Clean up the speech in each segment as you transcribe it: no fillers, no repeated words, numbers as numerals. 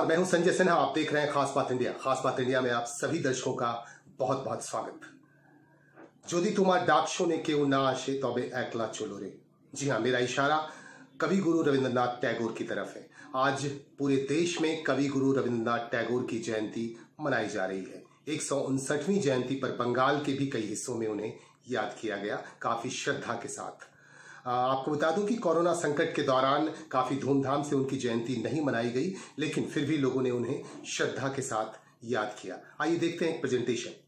नमस्कार, मैं हूं संजय सिन्हा। आप देख रहे हैं खास बात इंडिया। खास बात इंडिया में आप सभी दर्शकों का बहुत बहुत स्वागत। যদি তোমার ডাক শুনে কেউ না আসে তবে একলা চলো রে। जी हाँ, मेरा इशारा कवि गुरु रविंद्रनाथ टैगोर की तरफ है। आज पूरे देश में कवि गुरु रविंद्रनाथ टैगोर की जयंती मनाई जा रही है। 159वीं जयंती पर बंगाल के भी कई हिस्सों में उन्हें याद किया गया, काफी श्रद्धा के साथ। आपको बता दूं कि कोरोना संकट के दौरान काफी धूमधाम से उनकी जयंती नहीं मनाई गई, लेकिन फिर भी लोगों ने उन्हें श्रद्धा के साथ याद किया। आइए देखते हैं एक प्रेजेंटेशन।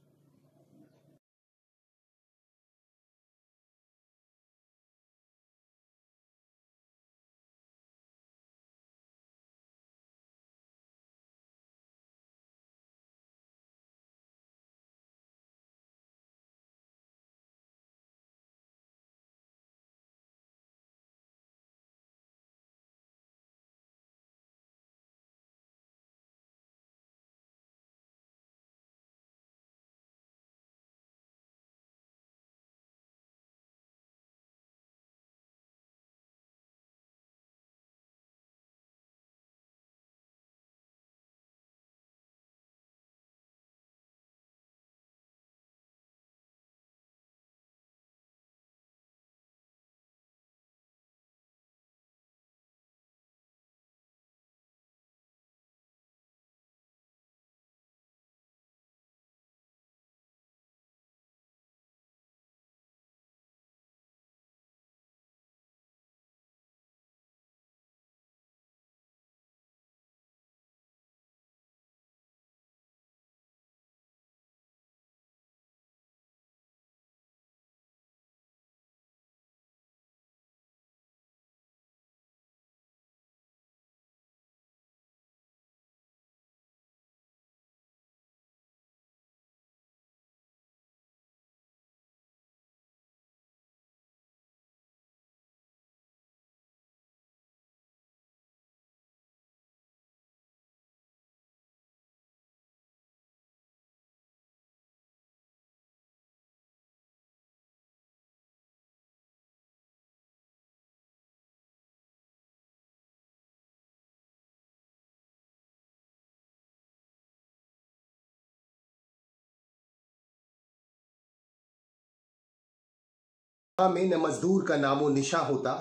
में न मजदूर का नामो निशा होता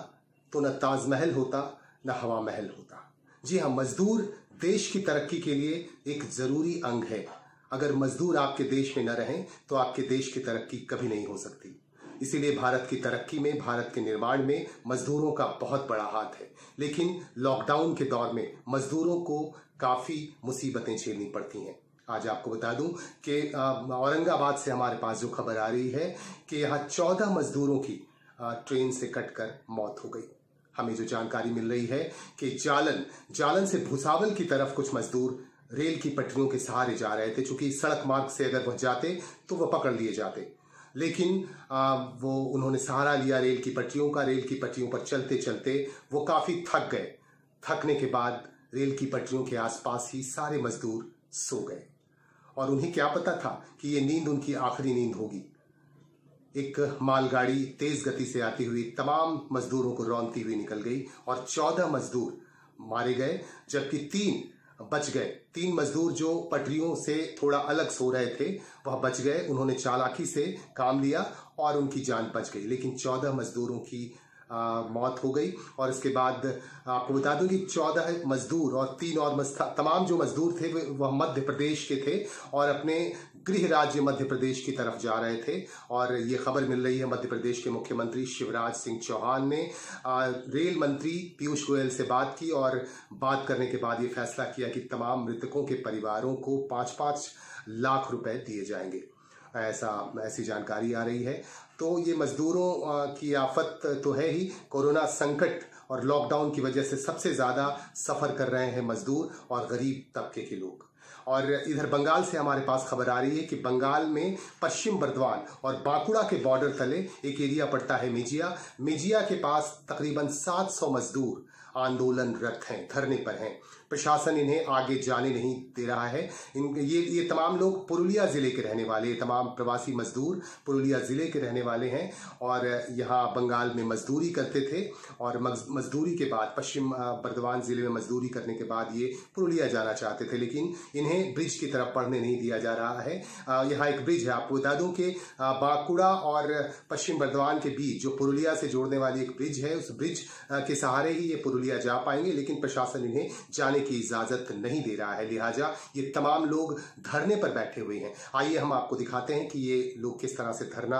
तो न ताजमहल होता न हवा महल होता। जी हाँ, मजदूर देश की तरक्की के लिए एक जरूरी अंग है। अगर मजदूर आपके देश में न रहें तो आपके देश की तरक्की कभी नहीं हो सकती। इसीलिए भारत की तरक्की में, भारत के निर्माण में मजदूरों का बहुत बड़ा हाथ है। लेकिन लॉकडाउन के दौर में मजदूरों को काफी मुसीबतें झेलनी पड़ती हैं। आज आपको बता दूं कि औरंगाबाद से हमारे पास जो खबर आ रही है कि यहाँ 14 मजदूरों की ट्रेन से कटकर मौत हो गई। हमें जो जानकारी मिल रही है कि जालन से भुसावल की तरफ कुछ मजदूर रेल की पटरियों के सहारे जा रहे थे। चूंकि सड़क मार्ग से अगर वह जाते तो वह पकड़ लिए जाते, लेकिन वो उन्होंने सहारा लिया रेल की पटरियों का। रेल की पटरियों पर चलते चलते वो काफी थक गए। थकने के बाद रेल की पटरियों के आसपास ही सारे मजदूर सो गए और उन्हें क्या पता था कि ये नींद उनकी आखिरी नींद होगी। एक मालगाड़ी तेज गति से आती हुई तमाम मजदूरों को रौंदती हुई निकल गई और 14 मजदूर मारे गए, जबकि 3 बच गए। 3 मजदूर जो पटरियों से थोड़ा अलग सो रहे थे वह बच गए। उन्होंने चालाकी से काम लिया और उनकी जान बच गई, लेकिन 14 मजदूरों की मौत हो गई। और इसके बाद आपको बता दूं कि 14 मजदूर और 3 और तमाम जो मजदूर थे वह मध्य प्रदेश के थे और अपने गृह राज्य मध्य प्रदेश की तरफ जा रहे थे। और ये खबर मिल रही है मध्य प्रदेश के मुख्यमंत्री शिवराज सिंह चौहान ने रेल मंत्री पीयूष गोयल से बात की और बात करने के बाद ये फैसला किया कि तमाम मृतकों के परिवारों को 5-5 लाख रुपए दिए जाएंगे। ऐसी जानकारी आ रही है। तो ये मजदूरों की आफत तो है ही। कोरोना संकट और लॉकडाउन की वजह से सबसे ज्यादा सफर कर रहे हैं मजदूर और गरीब तबके के लोग। और इधर बंगाल से हमारे पास खबर आ रही है कि बंगाल में पश्चिम बर्दवान और बांकुड़ा के बॉर्डर तले एक एरिया पड़ता है मेजिया के पास तकरीबन 700 मजदूर आंदोलनरत हैं, धरने पर हैं। प्रशासन इन्हें आगे जाने नहीं दे रहा है। ये तमाम लोग पुरुलिया जिले के रहने वाले, तमाम प्रवासी मजदूर पुरुलिया जिले के रहने वाले हैं और यहाँ बंगाल में मजदूरी करते थे और मजदूरी के बाद पश्चिम बर्दवान जिले में मजदूरी करने के बाद ये पुरुलिया जाना चाहते थे, लेकिन इन्हें ब्रिज की तरफ पढ़ने नहीं दिया जा रहा है। यहाँ एक ब्रिज है, आपको बता दूं कि बांकुड़ा और पश्चिम बर्दवान के बीच जो पुरुलिया से जोड़ने वाली एक ब्रिज है, उस ब्रिज के सहारे ही ये पुरुलिया जा पाएंगे, लेकिन प्रशासन इन्हें जाने की इजाजत नहीं दे रहा है। लिहाजा ये तमाम लोग धरने पर बैठे हुए हैं। आइए हम आपको दिखाते हैं कि ये लोग किस तरह से धरना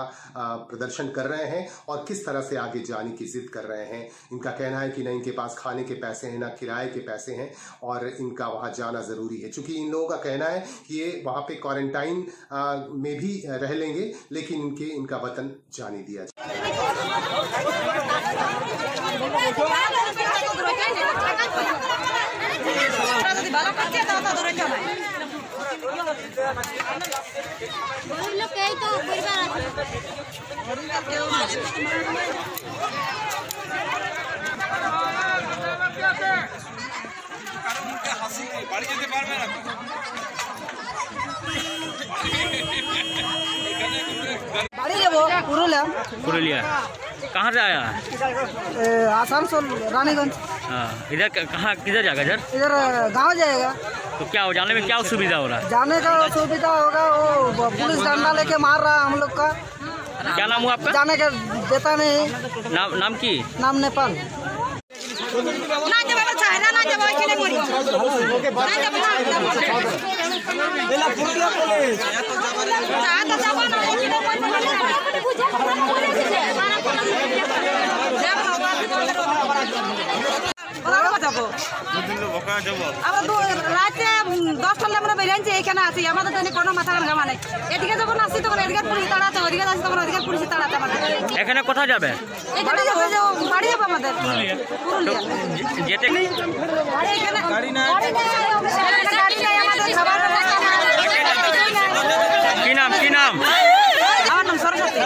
प्रदर्शन कर रहे हैं और किस तरह से आगे जाने की जिद कर रहे हैं। इनका कहना है कि न इनके पास खाने के पैसे हैं, न किराए के पैसे हैं और इनका वहां जाना जरूरी है। चूंकि इन लोगों का कहना है कि ये वहां पे क्वारंटाइन में भी रह लेंगे, लेकिन इनका वतन जाने दिया जाए। पुरुलिया कहाँ से आया है? आसनसोल रानीगंज। इधर कहाँ किधर जाएगा? इधर गांव जाएगा। तो क्या हो, जाने में क्या सुविधा हो रहा है? जाने का सुविधा होगा, वो पुलिस डंडा लेके मार रहा हम लोग का। क्या नाम हुआ आपका? जाने का देता नहीं। नाम की? नाम नेपाल। রাতে 10টা আমরা বেরিয়েছি, এখানে আছি। আমাদের তো কোনো মাথা ঘামা নেই। এদিকে যখন আসছি তখন এদিকে পুলিশ তাড়াতে, ওদিকে আসছি তখন ওদিকে পুলিশ তাড়াতে। আমাদের এখানে কোথায় যাবে? এখানে যাবো, বাড়ি যাবো আমাদের পুরুলিয়া। যেতে এখানে গাড়ি নাই আমাদের খাবার। কি নাম? আমার নাম সরস্বতী।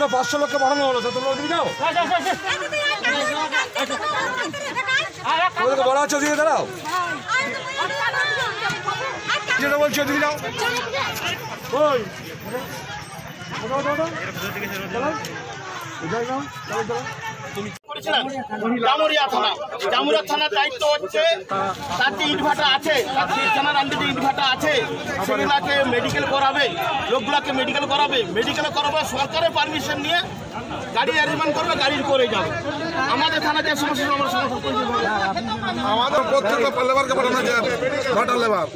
তো 500 লোককে পাঠানো হলো, তোমরা ওদিকে যাও, ওদেরকে বলা হচ্ছে ওদিকে দাঁড়াও, যেটা বলছি ওদিকে যাও। ওই জামুরিয়া থানার দায়িত্ব হচ্ছে, 4টি ইটভাটা আছে, থানার আন্ডারে ইটভাটা আছে, সেগুলাকে মেডিকেল করাবে, লোকগুলাকে মেডিকেল করাবে সরকারের পারমিশন নিয়ে গাড়ি অ্যারেঞ্জমেন্ট করবে, গাড়ি করে যাবে। আমাদের থানা যে সমস্যা আমরা সমাধান করতে পারবো। আমাদের প্রত্যেকটা লেবারকে পাঠানো যায়, ভাটার লেবার।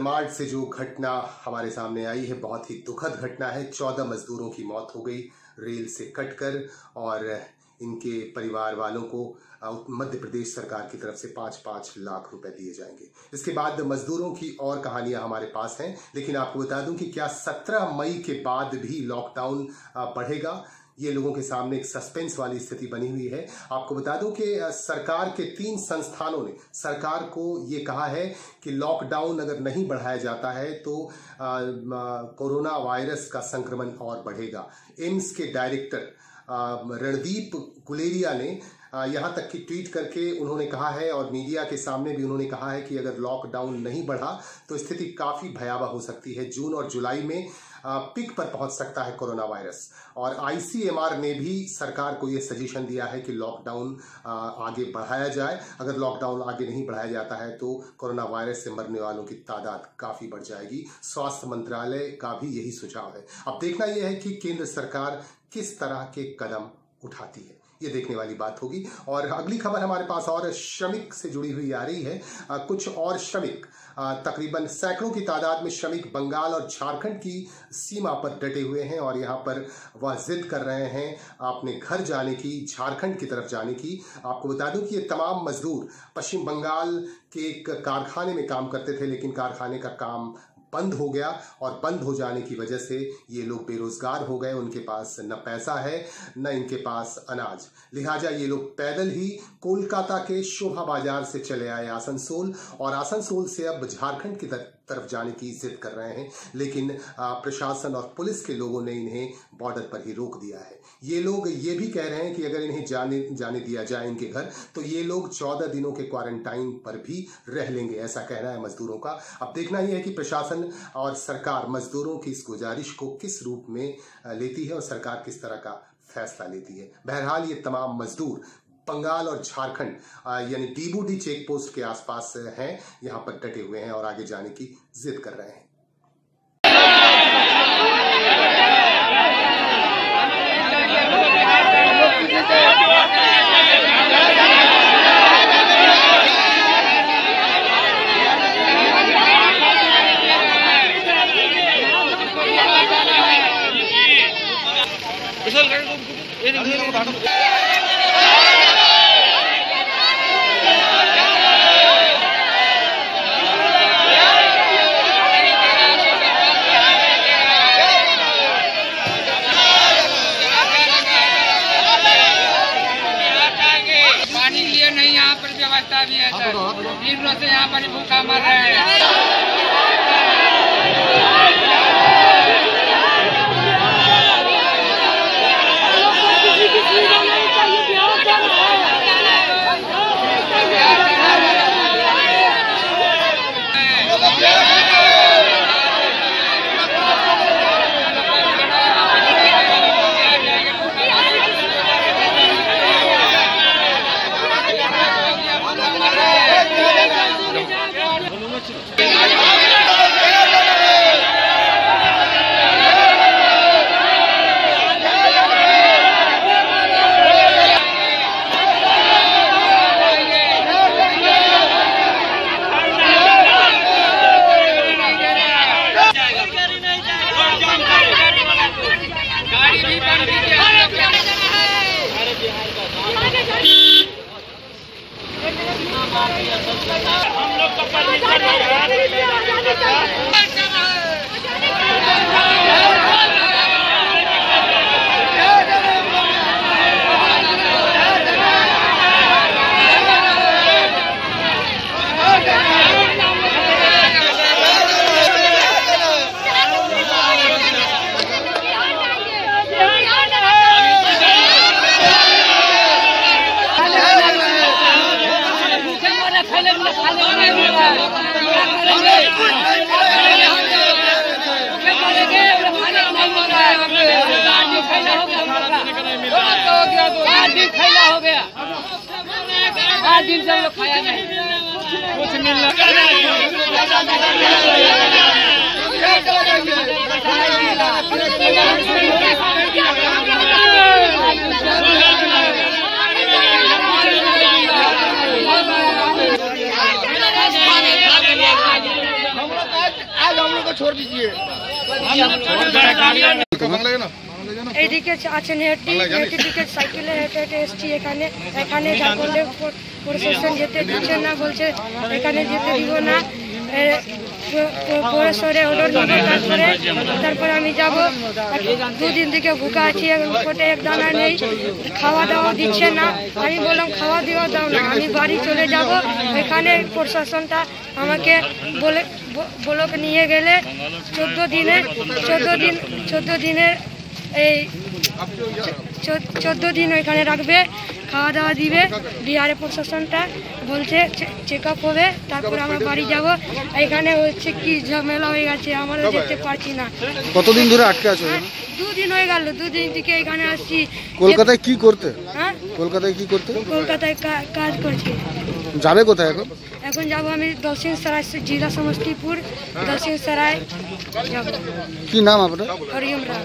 मार्च से जो घटना हमारे सामने आई है, बहुत ही दुखद घटना है। 14 मजदूरों की मौत हो गई रेल से कटकर और इनके परिवार वालों को मध्य प्रदेश सरकार की तरफ से 5-5 लाख रुपए दिए जाएंगे। इसके बाद मजदूरों की और कहानियां हमारे पास हैं, लेकिन आपको बता दूं कि क्या 17 मई के बाद भी लॉकडाउन बढ़ेगा? ये लोगों के सामने एक सस्पेंस वाली स्थिति बनी हुई है। आपको बता दूं कि सरकार के 3 संस्थानों ने सरकार को ये कहा है कि लॉकडाउन अगर नहीं बढ़ाया जाता है तो कोरोना वायरस का संक्रमण और बढ़ेगा। एम्स के डायरेक्टर रणदीप गुलेरिया ने यहाँ तक कि ट्वीट करके उन्होंने कहा है और मीडिया के सामने भी उन्होंने कहा है कि अगर लॉकडाउन नहीं बढ़ा तो स्थिति काफ़ी भयावह हो सकती है। जून और जुलाई में पीक पर पहुंच सकता है कोरोना वायरस। और ICMR ने भी सरकार को यह सजेशन दिया है कि लॉकडाउन आगे बढ़ाया जाए। अगर लॉकडाउन आगे नहीं बढ़ाया जाता है तो कोरोना वायरस से मरने वालों की तादाद काफ़ी बढ़ जाएगी। स्वास्थ्य मंत्रालय का भी यही सुझाव है। अब देखना यह है कि केंद्र सरकार किस तरह के कदम उठाती है, ये देखने वाली बात होगी। और अगली खबर हमारे पास और श्रमिक से जुड़ी हुई आ रही है। कुछ और श्रमिक, तकरीबन सैकड़ों की तादाद में श्रमिक बंगाल और झारखंड की सीमा पर डटे हुए हैं और यहाँ पर वह जिद कर रहे हैं अपने घर जाने की, झारखंड की तरफ जाने की। आपको बता दूं कि ये तमाम मजदूर पश्चिम बंगाल के एक कारखाने में काम करते थे, लेकिन कारखाने का काम बंद हो गया और बंद हो जाने की वजह से ये लोग बेरोजगार हो गए। उनके पास न पैसा है न इनके पास अनाज, लिहाजा ये लोग पैदल ही कोलकाता के शोभा बाजार से चले आए आसनसोल और आसनसोल से अब झारखंड की तरफ जाने की जिद कर रहे हैं। लेकिन प्रशासन और पुलिस के लोगों ने इन्हें बॉर्डर पर ही रोक दिया है। ये लोग ये भी कह रहे हैं कि अगर इन्हें जाने दिया जाए इनके घर तो ये लोग 14 दिनों के क्वारंटाइन पर भी रह लेंगे, ऐसा कहना है मजदूरों का। अब देखना यह है कि प्रशासन और सरकार मजदूरों की इस गुजारिश को किस रूप में लेती है और सरकार किस तरह का फैसला लेती है। बहरहाल ये तमाम मजदूर बंगाल और झारखंड यानी डीबूडी चेक पोस्ट के आसपास हैं, यहाँ पर डटे हुए हैं और आगे जाने की जिद कर रहे हैं। नहीं यहाँ पर व्यवस्था भी है सर, 3 रोज से यहाँ पर भूखा मर रहे हैं। हो गया 8 दिन से हम लोग खाया नहीं, कुछ मिलना आज हम लोग को छोड़ दीजिए। এদিকে আছেন হেঁটে সাইকেলে হেঁটে হেঁটে এসছি এখানে যা করলে প্রশাসন যেতে দিচ্ছে না, বলছে এখানে যেতে দিব না, পরে অর্ডার নেব, তারপরে আমি যাব। 2 দিন থেকে ভুকা আছি, কোটে এক দানা নেই, খাওয়া দাওয়া দিচ্ছে না। আমি বললাম খাওয়া দেওয়া দাও না, আমি বাড়ি চলে যাব। এখানে প্রশাসনটা আমাকে ব্লক নিয়ে গেলে 14 দিনের এই 14 দিন ওইখানে রাখবে, খাওয়া দাওয়া দিবে। বিহারে প্রশাসনটা বলছে চেক আপ হবে, তারপরে আমরা বাড়ি যাব। এখানে হচ্ছে কি ঝামেলা হয়ে গেছে, আমরা যেতে পারছি না। কতদিন ধরে আটকে আছো? 2 দিন হয়ে গেল, 2 দিন থেকে এখানে আসছি। কলকাতায় কি করতে? হ্যাঁ, কলকাতায় কি করতে? কলকাতায় কাজ করছি। যাবে কোথায় এখন? এখন যাবো আমি দক্ষিণ সরাই, जिला समस्तीपुर, दक्षिण सराय যাব। কি নাম আপনার? हरिओम राय।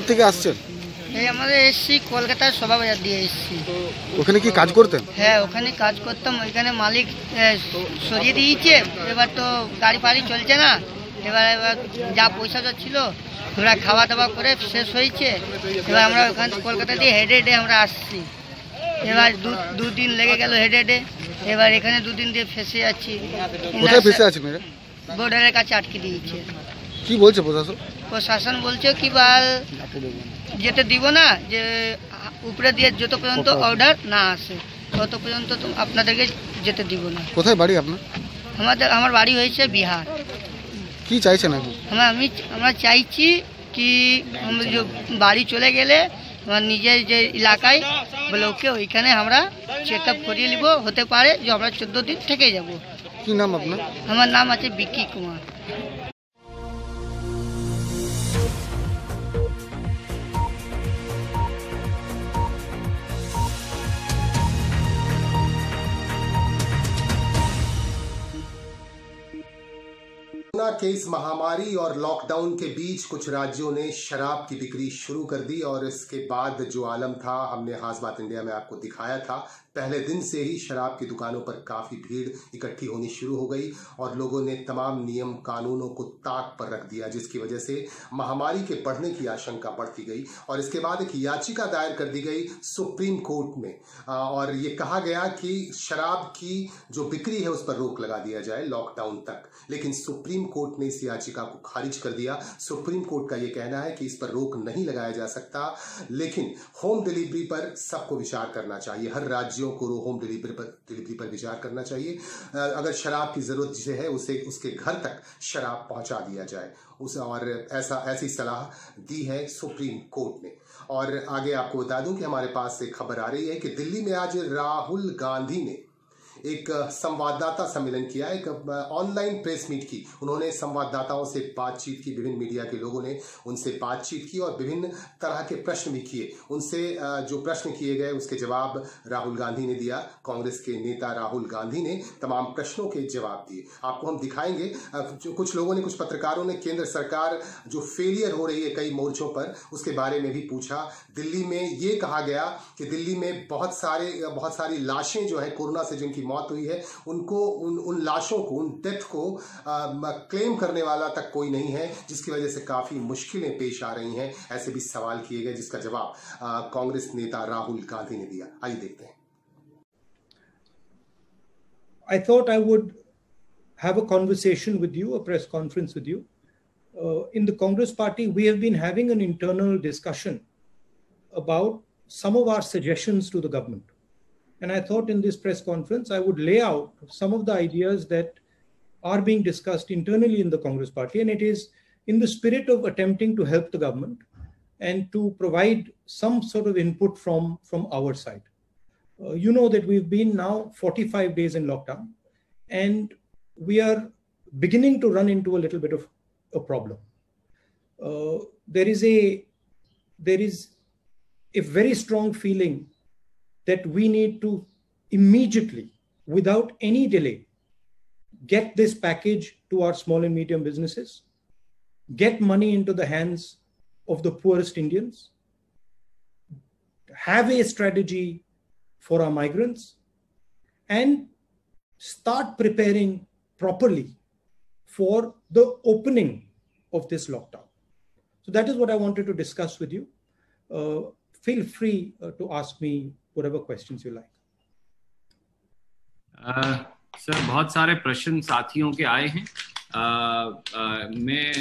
থেকে আসছেন? এই আমাদের এসছি কলকাতার শোভা বাজার দিয়ে এসছি। ওখানে কি কাজ করতেন? হ্যাঁ, ওখানে কাজ করতাম। ওইখানে মালিক সরিয়ে দিয়েছে, এবার তো গাড়ি ফাড়ি চলছে না। এবার যা পয়সা ছিল ওরা খাওয়া দাওয়া করে শেষ হয়েছে। এবার আমরা ওখান কলকাতা দিয়ে হেডে হেডে আমরা আসছি। এবার দু দিন লেগে গেল হেডে হেডে। এবার এখানে 2 দিন দিয়ে ফেসে যাচ্ছি। কোথায় ফেসে আছেন? বর্ডারের কাছে আটকে দিয়েছে। কি বলছে প্রশাসন? প্রশাসন বলছে কি বাল যেতে দিব না, যে উপরে দিয়ে যত পর্যন্ত অর্ডার না আসে তত পর্যন্ত আপনাদেরকে যেতে দিব না। কোথায় বাড়ি আপনার? আমার বাড়ি হয়েছে বিহার। কি চাইছেন এখন? আমরা চাইছি কি আমরা যে বাড়ি চলে গেলে আমার নিজের যে এলাকায় ব্লকে ওইখানে আমরা চেক আপ করিয়ে নিব। হতে পারে যে আমরা 14 দিন থেকে যাব। কি নাম আপনার? আমার নাম আছে বিকি কুমার। कोरोना के इस महामारी और लॉकडाउन के बीच कुछ राज्यों ने शराब की बिक्री शुरू कर दी और इसके बाद जो आलम था हमने खास बात इंडिया में आपको दिखाया था। पहले दिन से ही शराब की दुकानों पर काफी भीड़ इकट्ठी होनी शुरू हो गई और लोगों ने तमाम नियम कानूनों को ताक पर रख दिया, जिसकी वजह से महामारी के बढ़ने की आशंका बढ़ती गई। और इसके बाद एक याचिका दायर कर दी गई सुप्रीम कोर्ट में और ये कहा गया कि शराब की जो बिक्री है उस पर रोक लगा दिया जाए लॉकडाउन तक। लेकिन सुप्रीम कोर्ट ने इस याचिका को खारिज कर दिया। सुप्रीम कोर्ट का यह कहना है कि इस पर रोक नहीं लगाया जा सकता, लेकिन होम डिलीवरी पर सबको विचार करना चाहिए। हर राज्यों को होम डिलीवरी पर विचार करना चाहिए। अगर शराब की जरूरत जिसे है उसे उसके घर तक शराब पहुंचा दिया जाए और ऐसी सलाह दी है सुप्रीम कोर्ट ने। और आगे आपको बता दूं कि हमारे पास एक खबर आ रही है कि दिल्ली में आज राहुल गांधी ने एक संवाददाता सम्मेलन किया, एक ऑनलाइन प्रेस मीट की। उन्होंने संवाददाताओं से बातचीत की, विभिन्न मीडिया के लोगों ने उनसे बातचीत की और विभिन्न तरह के प्रश्न भी किए। उनसे जो प्रश्न किए गए उसके जवाब राहुल गांधी ने दिया। कांग्रेस के नेता राहुल गांधी ने तमाम प्रश्नों के जवाब दिए। आपको हम दिखाएंगे। जो कुछ लोगों ने, कुछ पत्रकारों ने केंद्र सरकार जो फेलियर हो रही है कई मोर्चों पर उसके बारे में भी पूछा। दिल्ली में ये कहा गया कि दिल्ली में बहुत सारी लाशें जो है कोरोना से जिनकी मौत हुई है उनको उन लाशों को, उन डेथ को क्लेम करने वाला तक कोई नहीं है, जिसकी वजह से काफी मुश्किलें पेश आ रही हैं। ऐसे भी सवाल किए गए जिसका जवाब कांग्रेस नेता राहुल गांधी ने दिया। आइए देखते हैं। I thought I would have a conversation with you, a press conference with you. In the Congress party, we have been having an internal discussion about some of our suggestions to the government. And I thought in this press conference, I would lay out some of the ideas that are being discussed internally in the Congress party. And it is in the spirit of attempting to help the government and to provide some sort of input from our side. You know that we've been now 45 days in lockdown, and we are beginning to run into a little bit of a problem. There is a very strong feeling that we need to immediately, without any delay, get this package to our small and medium businesses, get money into the hands of the poorest Indians, have a strategy for our migrants, and start preparing properly for the opening of this lockdown. So that is what I wanted to discuss with you. Feel free to ask me whatever questions you like. Sir बहुत सारे प्रश्न साथियों के आए हैं. मैं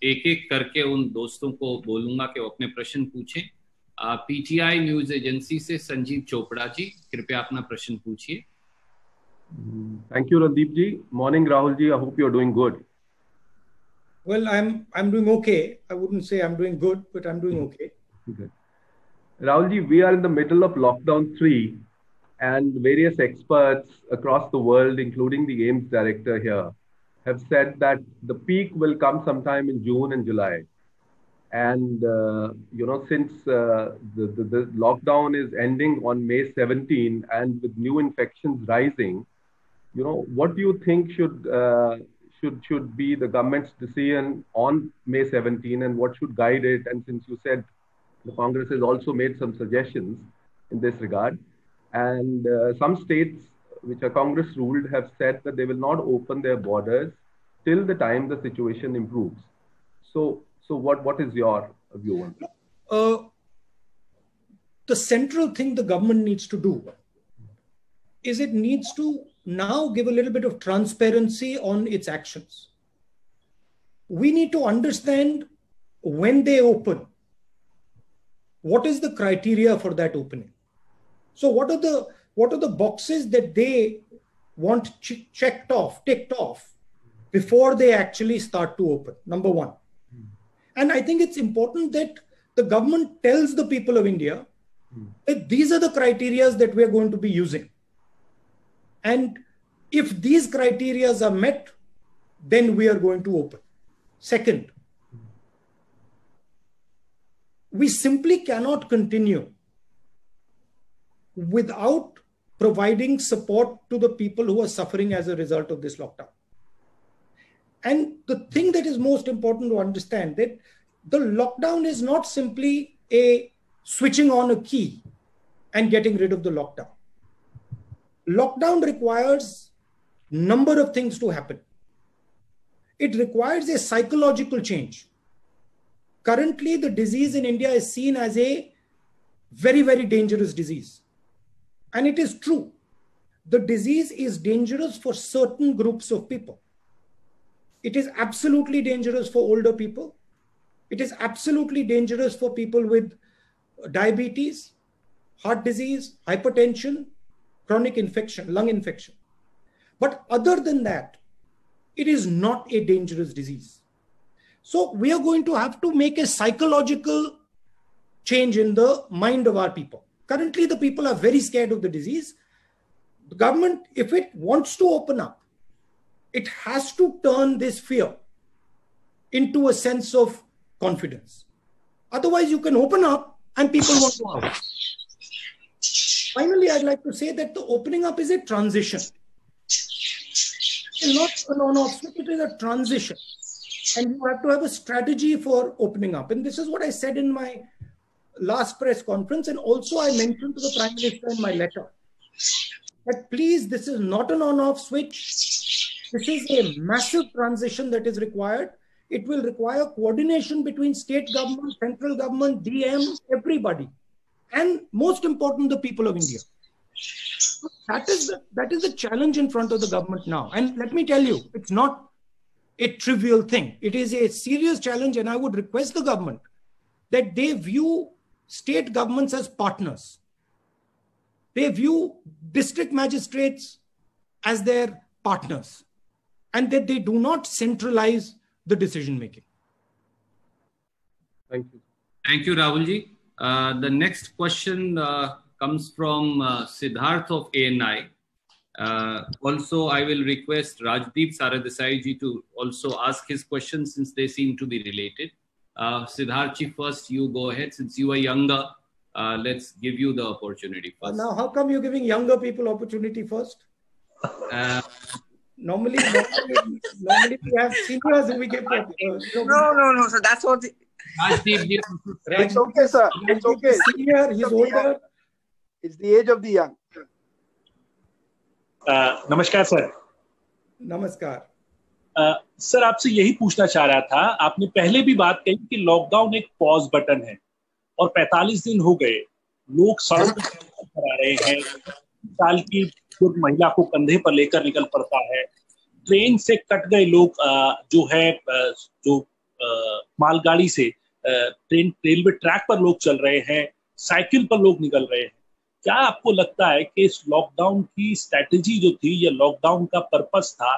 एक एक करके उन दोस्तों को बोलूंगा कि वो अपने प्रश्न पूछें. पीटीआई न्यूज एजेंसी से संजीव चोपड़ा जी, कृपया अपना प्रश्न पूछिए. Thank you, Randeep ji. Morning, Rahul ji. I hope you're doing good. Well, I'm doing okay. I wouldn't say I'm doing good, but I'm doing okay. Good. Rahul ji, we are in the middle of lockdown 3, and various experts across the world, including the AIIMS director here, have said that the peak will come sometime in June and July. And, since the lockdown is ending on May 17 and with new infections rising, what do you think should be the government's decision on May 17 and what should guide it? And since you said the Congress has also made some suggestions in this regard, and some states which are Congress ruled have said that they will not open their borders till the time the situation improves. So what is your view on that? The central thing the government needs to do is it needs to now give a little bit of transparency on its actions. We need to understand when they open, what is the criteria for that opening? So what are the boxes that they want ticked off before they actually start to open? Number one. And I think it's important that the government tells the people of India that these are the criteria that we're going to be using. And if these criteria are met, then we are going to open. Second, we simply cannot continue without providing support to the people who are suffering as a result of this lockdown. And the thing that is most important to understand that the lockdown is not simply a switching on a key and getting rid of the lockdown. Lockdown requires a number of things to happen. It requires a psychological change. Currently, the disease in India is seen as a very, very dangerous disease. And it is true. The disease is dangerous for certain groups of people. It is absolutely dangerous for older people. It is absolutely dangerous for people with diabetes, heart disease, hypertension, chronic infection, lung infection. But other than that, it is not a dangerous disease. So we are going to have to make a psychological change in the mind of our people. Currently, the people are very scared of the disease. The government, if it wants to open up, it has to turn this fear into a sense of confidence. Otherwise, you can open up and people won't go out. Finally, I'd like to say that the opening up is a transition. It's not an on-off switch, it is a transition. And you have to have a strategy for opening up. And this is what I said in my last press conference. And also I mentioned to the Prime Minister in my letter that please, this is not an on-off switch. This is a massive transition that is required. It will require coordination between state government, central government, DM, everybody. And most important, the people of India. That is the challenge in front of the government now. And let me tell you, it's not a trivial thing. It is a serious challenge, and I would request the government that they view state governments as partners. They view district magistrates as their partners, and that they do not centralize the decision making. Thank you. Thank you, Rahulji. The next question comes from Siddharth of ANI. Also, I will request Rajdeep Saradesai ji to also ask his questions since they seem to be related. Siddharth ji, first you go ahead. Since you are younger, let's give you the opportunity first. Now, how come you're giving younger people opportunity first? Normally we have seniors who we give. No. So that's what Rajdeep ji. It's okay, sir. It's okay. Senior, he's older. It's the age of the young. नमस्कार sir. नमस्कार. Sir आपसे यही पूछना चाह रहा था, आपने पहले भी बात कही कि लॉकडाउन एक पॉज बटन है और 45 दिन हो गए, लोग सड़कों पर आ रहे हैं, साल की महिला को कंधे पर लेकर निकल पड़ता है, ट्रेन से कट गए लोग, जो है जो मालगाड़ी से ट्रेन रेलवे ट्रैक पर लोग चल रहे हैं, साइकिल पर लोग निकल रहे हैं. क्या आपको लगता है कि इस लॉकडाउन की स्ट्रैटेजी जो थी या लॉकडाउन का पर्पस था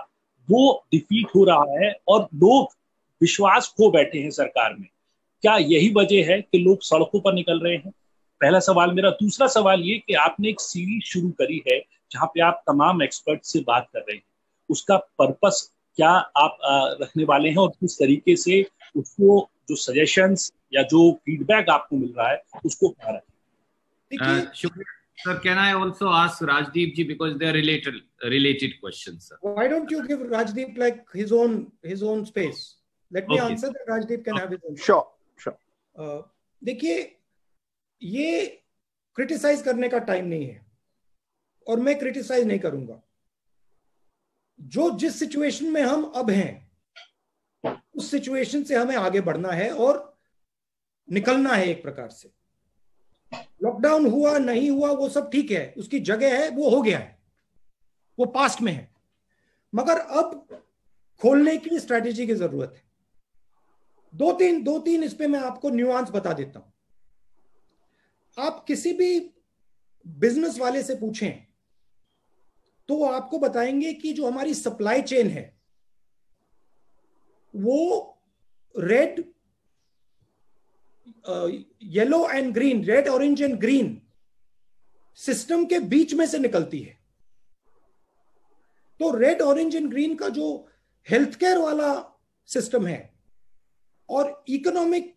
वो डिफीट हो रहा है और लोग विश्वास खो बैठे हैं सरकार में? क्या यही वजह है कि लोग सड़कों पर निकल रहे हैं? पहला सवाल मेरा. दूसरा सवाल ये कि आपने एक सीरीज शुरू करी है जहां पे आप तमाम एक्सपर्ट से बात कर रहे हैं, उसका पर्पस क्या आप रखने वाले हैं और किस तरीके से उसको जो सजेशंस या जो फीडबैक आपको मिल रहा है उसको क्या रखें? Sir, can I also ask Rajdeep ji, because they are related questions, sir? Why don't you give Rajdeep like his own space? Let me answer that. Rajdeep can have his own. Sure. देखिए, ये criticise करने का time नहीं है और मैं criticise नहीं करूंगा. जो जिस सिचुएशन में हम अब हैं उस सिचुएशन से हमें आगे बढ़ना है और निकलना है एक प्रकार से. लॉकडाउन हुआ नहीं हुआ वो सब ठीक है, उसकी जगह है, वो हो गया है, वो पास्ट में है, मगर अब खोलने की स्ट्रेटेजी की जरूरत है. दो तीन इस पे मैं आपको न्यूआंस बता देता हूं. आप किसी भी बिजनेस वाले से पूछें तो वो आपको बताएंगे कि जो हमारी सप्लाई चेन है वो red, yellow and green, red orange and green system के बीच में से निकलती है. तो रेड ऑरेंज एंड ग्रीन का जो हेल्थ केयर वाला सिस्टम है और इकोनॉमिक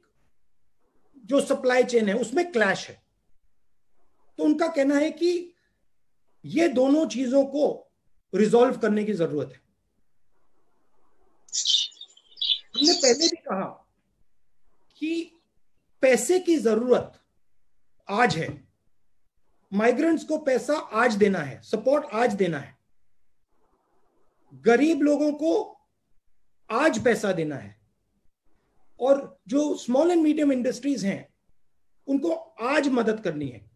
जो सप्लाई चेन है उसमें क्लैश है. तो उनका कहना है कि ये दोनों चीजों को रिजॉल्व करने की जरूरत है. हमने पहले भी कहा कि पैसे की जरूरत आज है, माइग्रेंट्स को पैसा आज देना है, सपोर्ट आज देना है, गरीब लोगों को आज पैसा देना है, और जो स्मॉल एंड मीडियम इंडस्ट्रीज हैं उनको आज मदद करनी है,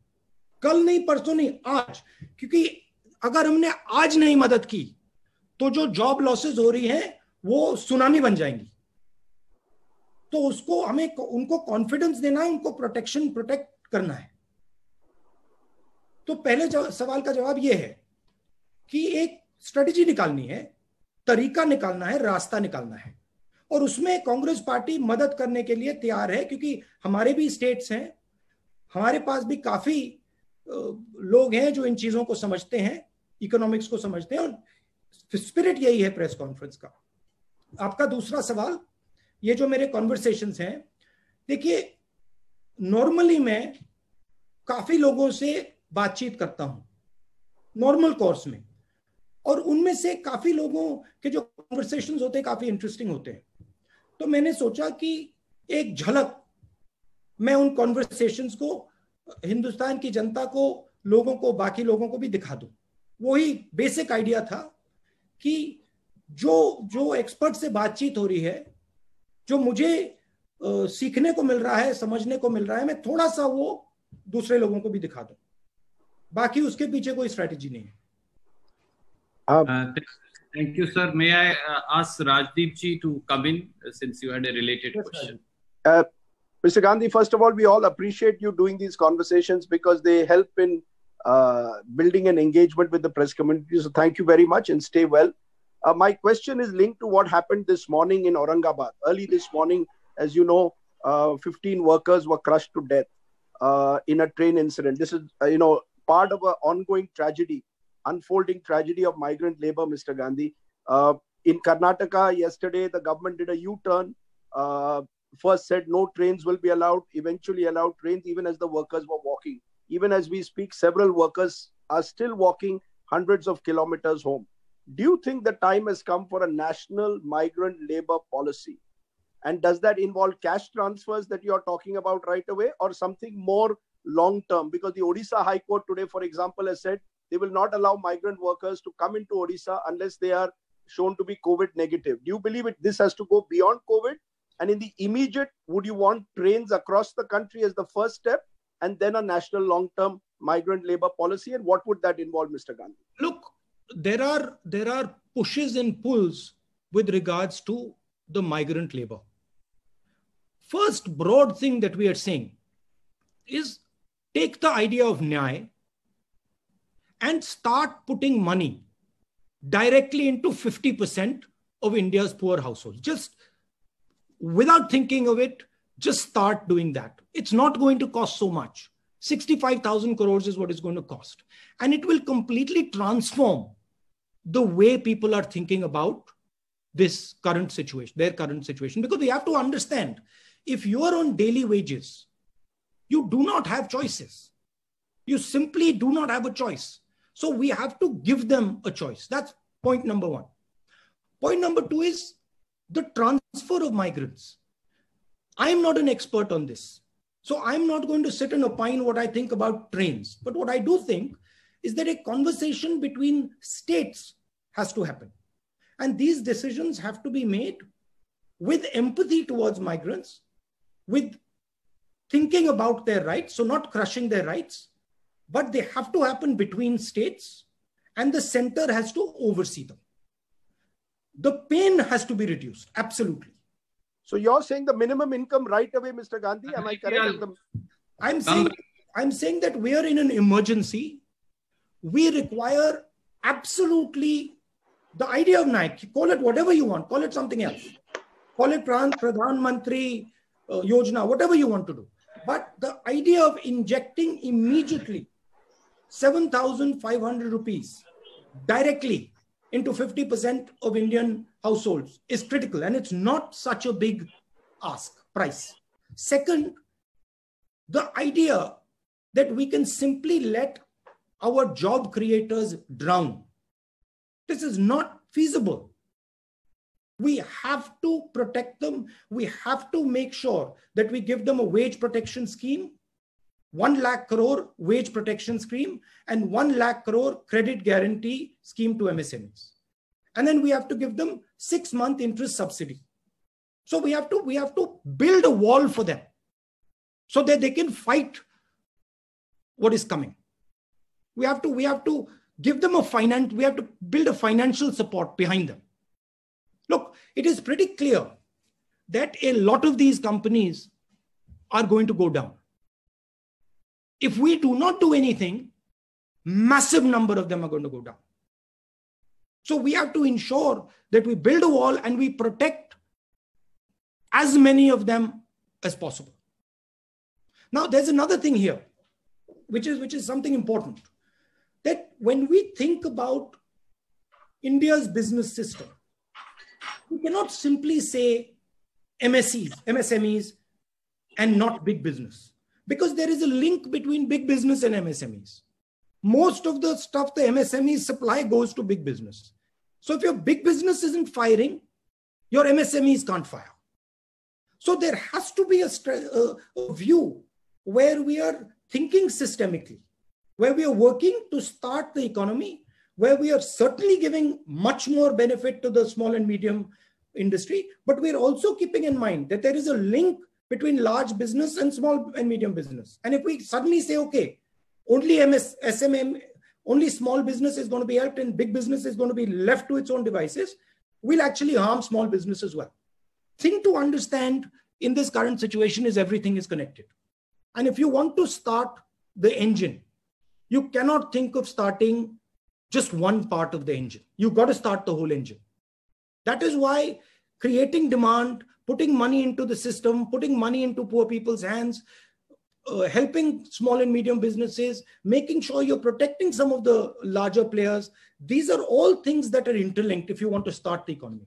कल नहीं, परसों नहीं, आज. क्योंकि अगर हमने आज नहीं मदद की तो जो जॉब लॉसेस हो रही हैं वो सुनामी बन जाएंगी. तो उसको हमें उनको कॉन्फिडेंस देना है, उनको प्रोटेक्ट करना है. तो पहले सवाल का जवाब यह है कि एक स्ट्रेटेजी निकालनी है, तरीका निकालना है, रास्ता निकालना है, और उसमें कांग्रेस पार्टी मदद करने के लिए तैयार है. क्योंकि हमारे भी स्टेट्स हैं, हमारे पास भी काफी लोग हैं जो इन चीजों को समझते हैं, इकोनॉमिक्स को समझते हैं, और स्पिरिट यही है प्रेस कॉन्फ्रेंस का. आपका दूसरा सवाल, ये जो मेरे कॉन्वर्सेशंस हैं, देखिए नॉर्मली मैं काफी लोगों से बातचीत करता हूं नॉर्मल कोर्स में, और उनमें से काफी लोगों के जो कॉन्वर्सेशंस होते हैं काफी इंटरेस्टिंग होते हैं. तो मैंने सोचा कि एक झलक मैं उन कॉन्वर्सेशंस को हिंदुस्तान की जनता को, लोगों को, बाकी लोगों को भी दिखा दूं. वही बेसिक आइडिया था कि जो एक्सपर्ट से बातचीत हो रही है, जो मुझे सीखने को मिल रहा है, समझने को मिल रहा है, मैं थोड़ा सा वो दूसरे लोगों को भी दिखा दूं. बाकी उसके पीछे कोई स्ट्रेटेजी नहीं है. Thank you, sir. May I ask Rajdeep ji to come in since you had a related question? Mr. Gandhi, first of all, we all appreciate you doing these conversations because they help in building an engagement with the press community. So thank you very much and stay well. My question is linked to what happened this morning in Aurangabad. Early this morning, as you know, 15 workers were crushed to death in a train incident. This is, part of an ongoing tragedy, unfolding tragedy of migrant labor, Mr. Gandhi. In Karnataka, yesterday, the government did a U-turn. First said no trains will be allowed, eventually allowed trains even as the workers were walking. Even as we speak, several workers are still walking hundreds of kilometers home. Do you think the time has come for a national migrant labor policy And does that involve cash transfers that you are talking about right away, or something more long term? Because the Odisha High Court today, for example, has said they will not allow migrant workers to come into Odisha unless they are shown to be COVID negative. Do you believe this has to go beyond COVID? And in the immediate, would you want trains across the country as the first step, and then a national long-term migrant labor policy? And what would that involve, Mr. Gandhi? Look, there are pushes and pulls with regards to the migrant labor. First broad thing that we are saying is take the idea of Nyay and start putting money directly into 50% of India's poor households. Just without thinking of it, just start doing that. It's not going to cost so much. 65,000 crores is what it's going to cost. And it will completely transform the way people are thinking about this current situation, their current situation. Because we have to understand, if you are on daily wages, you do not have choices. You simply do not have a choice. So we have to give them a choice. That's point number one. Point number two is the transfer of migrants. I am not an expert on this. So I'm not going to sit and opine what I think about trains. But what I do think is that a conversation between states has to happen. And these decisions have to be made with empathy towards migrants, with thinking about their rights, so not crushing their rights, but they have to happen between states, and the center has to oversee them. The pain has to be reduced, absolutely. So you're saying the minimum income right away, Mr. Gandhi? Am I correct? I'm saying that we are in an emergency. We require absolutely the idea of Nike. Call it whatever you want. Call it something else. Call it Pradhan Mantri Yojana, whatever you want to do. But the idea of injecting immediately 7,500 rupees directly into 50% of Indian households is critical, and it's not such a big price. Second, the idea that we can simply let our job creators drown. This is not feasible. We have to protect them. We have to make sure that we give them a wage protection scheme, 1 lakh crore wage protection scheme, and 1 lakh crore credit guarantee scheme to MSMEs. And then we have to give them 6-month interest subsidy. So we have to build a wall for them so that they can fight what is coming. We have to give them we have to build a financial support behind them. Look, it is pretty clear that a lot of these companies are going to go down. If we do not do anything, massive number of them are going to go down. So we have to ensure that we build a wall and we protect as many of them as possible. Now, there's another thing here, which is something important. That when we think about India's business system, we cannot simply say MSMEs and not big business, because there is a link between big business and MSMEs. Most of the stuff the MSMEs supply goes to big business. So if your big business isn't firing, your MSMEs can't fire. So there has to be a view where we are thinking systemically, where we are working to start the economy, where we are certainly giving much more benefit to the small and medium industry, but we're also keeping in mind that there is a link between large business and small and medium business. And if we suddenly say, okay, only SMM, only small business is going to be helped and big business is going to be left to its own devices, we'll actually harm small business as well. Thing to understand in this current situation is everything is connected. And if you want to start the engine, you cannot think of starting just one part of the engine. You've got to start the whole engine. That is why creating demand, putting money into the system, putting money into poor people's hands, helping small and medium businesses, making sure you're protecting some of the larger players. These are all things that are interlinked if you want to start the economy.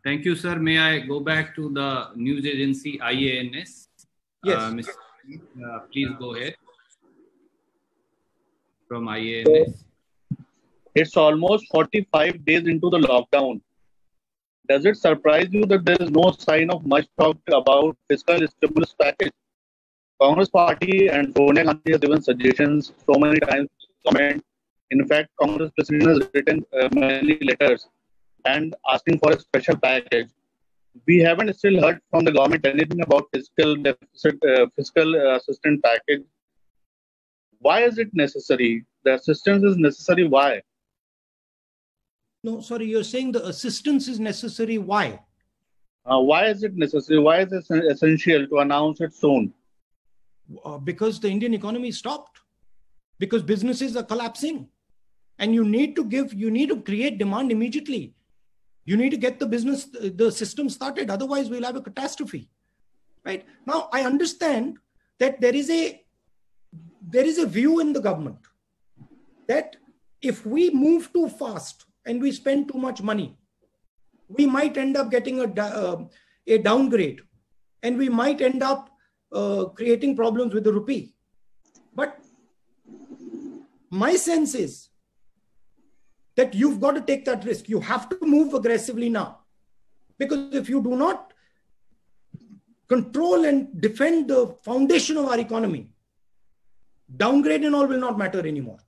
Thank you, sir. May I go back to the news agency IANS? Yes. Mr. Please go ahead. From IANS. It's almost 45 days into the lockdown. Does it surprise you that there is no sign of much talk about fiscal stimulus package? Congress party and Sonia Gandhi have given suggestions so many times to the government. In fact, Congress president has written many letters and asking for a special package. We haven't still heard from the government anything about fiscal deficit, fiscal assistance package. Why is it necessary? The assistance is necessary. Why? No, sorry, you're saying the assistance is necessary. Why? Why is it necessary? Why is it essential to announce it soon? Because the Indian economy stopped. Because businesses are collapsing. And you need to create demand immediately. You need to get the system started. Otherwise, we'll have a catastrophe. Right? Now, I understand that there is a view in the government that if we move too fast and we spend too much money, we might end up getting a downgrade, and we might end up creating problems with the rupee. But my sense is that you've got to take that risk. You have to move aggressively now. Because if you do not control and defend the foundation of our economy, downgrade and all will not matter anymore.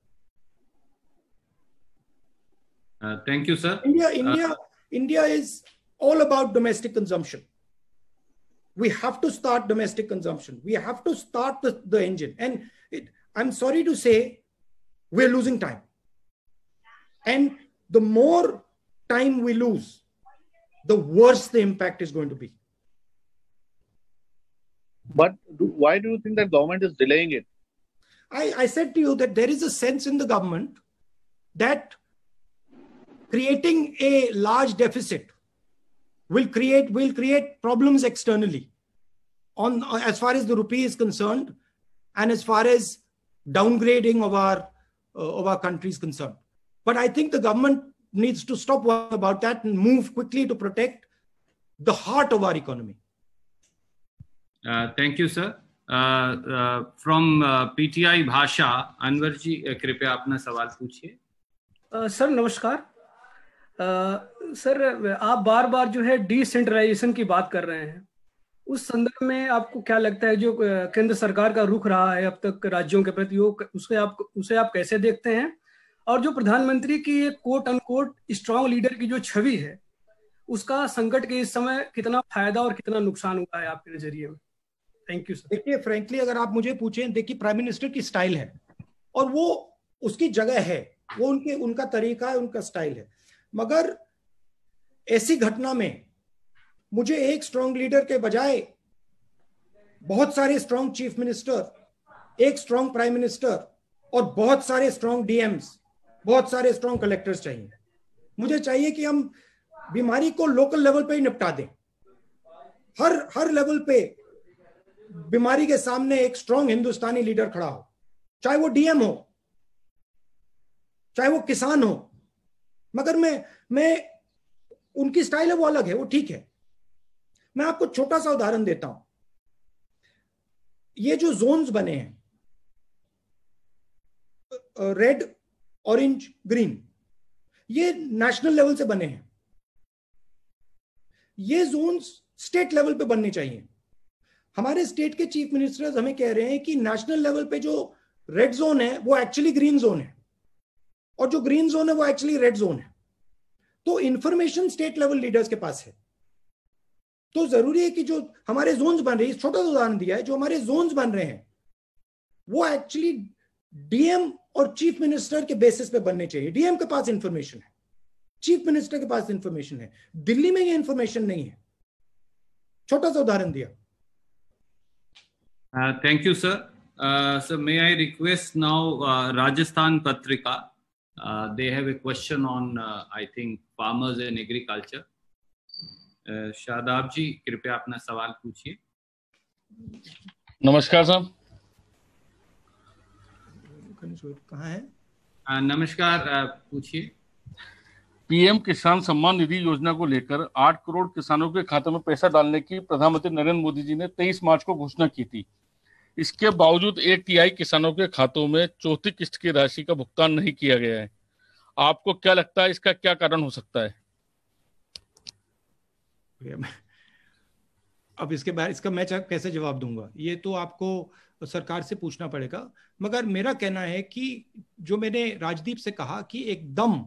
Thank you, sir. India is all about domestic consumption. We have to start domestic consumption. We have to start the engine. And I'm sorry to say, we're losing time. And the more time we lose, the worse the impact is going to be. But why do you think that government is delaying it? I said to you that there is a sense in the government that creating a large deficit will create problems externally as far as the rupee is concerned, and as far as downgrading of our country is concerned. But I think the government needs to stop worrying about that and move quickly to protect the heart of our economy. Thank you, sir. From PTI भाषा, अनवर जी कृपया अपना सवाल पूछिए। Sir नमस्कार। Sir आप बार बार जो है decentralisation की बात कर रहे हैं, उस संदर्भ में आपको क्या लगता है जो केंद्र सरकार का रुख रहा है अब तक राज्यों के प्रति, उसे आप कैसे देखते हैं? और जो प्रधानमंत्री की एक कोट अनकोट स्ट्रांग लीडर की जो छवि है, उसका संकट के इस समय कितना फायदा और कितना नुकसान हुआ है आपके नजरिए में? Thank you sir. देखिए, फ्रैंकली अगर आप मुझे पूछें, देखिए प्राइम मिनिस्टर की स्टाइल है और वो उसकी जगह है, वो उनका तरीका है, उनका स्टाइल है। मगर ऐसी घटना में मुझे एक स्ट्रांग लीडर के बजाय बहुत सारे स्ट्रांग चीफ मिनिस्टर, एक स्ट्रांग प्राइम मिनिस्टर और बहुत सारे स्ट्रांग डीएम्स, बहुत सारे स्ट्रांग कलेक्टर्स चाहिए। मुझे चाहिए कि हम बीमारी को लोकल लेवल पे ही निपटा दें। हर लेवल पे बीमारी के सामने एक स्ट्रांग हिंदुस्तानी लीडर खड़ा हो, चाहे वो डीएम हो, चाहे वो किसान हो। मगर मैं उनकी स्टाइल है, वो अलग है, वो ठीक है। मैं आपको छोटा सा उदाहरण देता हूं। ये जो जोन्स बने हैं, रेड, ऑरेंज, ग्रीन, ये नेशनल लेवल से बने हैं। ये जोन्स स्टेट लेवल पे बनने चाहिए। हमारे स्टेट के चीफ मिनिस्टर्स हमें कह रहे हैं कि नेशनल लेवल पे जो रेड जोन है वो एक्चुअली ग्रीन जोन है, और जो ग्रीन जोन है वो एक्चुअली रेड जोन है। तो इंफॉर्मेशन स्टेट लेवल लीडर्स के पास है। तो जरूरी है कि जो हमारे जोन्स बन रहे हैं, छोटा सा उदाहरण दिया है, जो हमारे जोन्स बन रहे हैं वो एक्चुअली डीएम और चीफ मिनिस्टर के बेसिस पे बनने चाहिए। डीएम के पास इंफॉर्मेशन है, चीफ मिनिस्टर के पास इंफॉर्मेशन है, दिल्ली में ये इंफॉर्मेशन नहीं है। छोटा सा उदाहरण दिया। Thank you, sir. So may I request now Rajasthan Patrika? They have a question on, I think, farmers and agriculture. Shadab जी कृपया अपना सवाल पूछिए। नमस्कार साहब। कहाँ है? नमस्कार, पूछिए। पीएम किसान सम्मान निधि योजना को लेकर 8 करोड़ किसानों के खाते में पैसा डालने की प्रधानमंत्री नरेंद्र मोदी जी ने 23 मार्च को घोषणा की थी। इसके बावजूद एक तिहाई किसानों के खातों में चौथी किस्त की राशि का भुगतान नहीं किया गया है। आपको क्या लगता है इसका क्या कारण हो सकता है? अब इसके बाद इसका मैं कैसे जवाब दूंगा, ये तो आपको सरकार से पूछना पड़ेगा। मगर मेरा कहना है कि जो मैंने राजदीप से कहा कि एकदम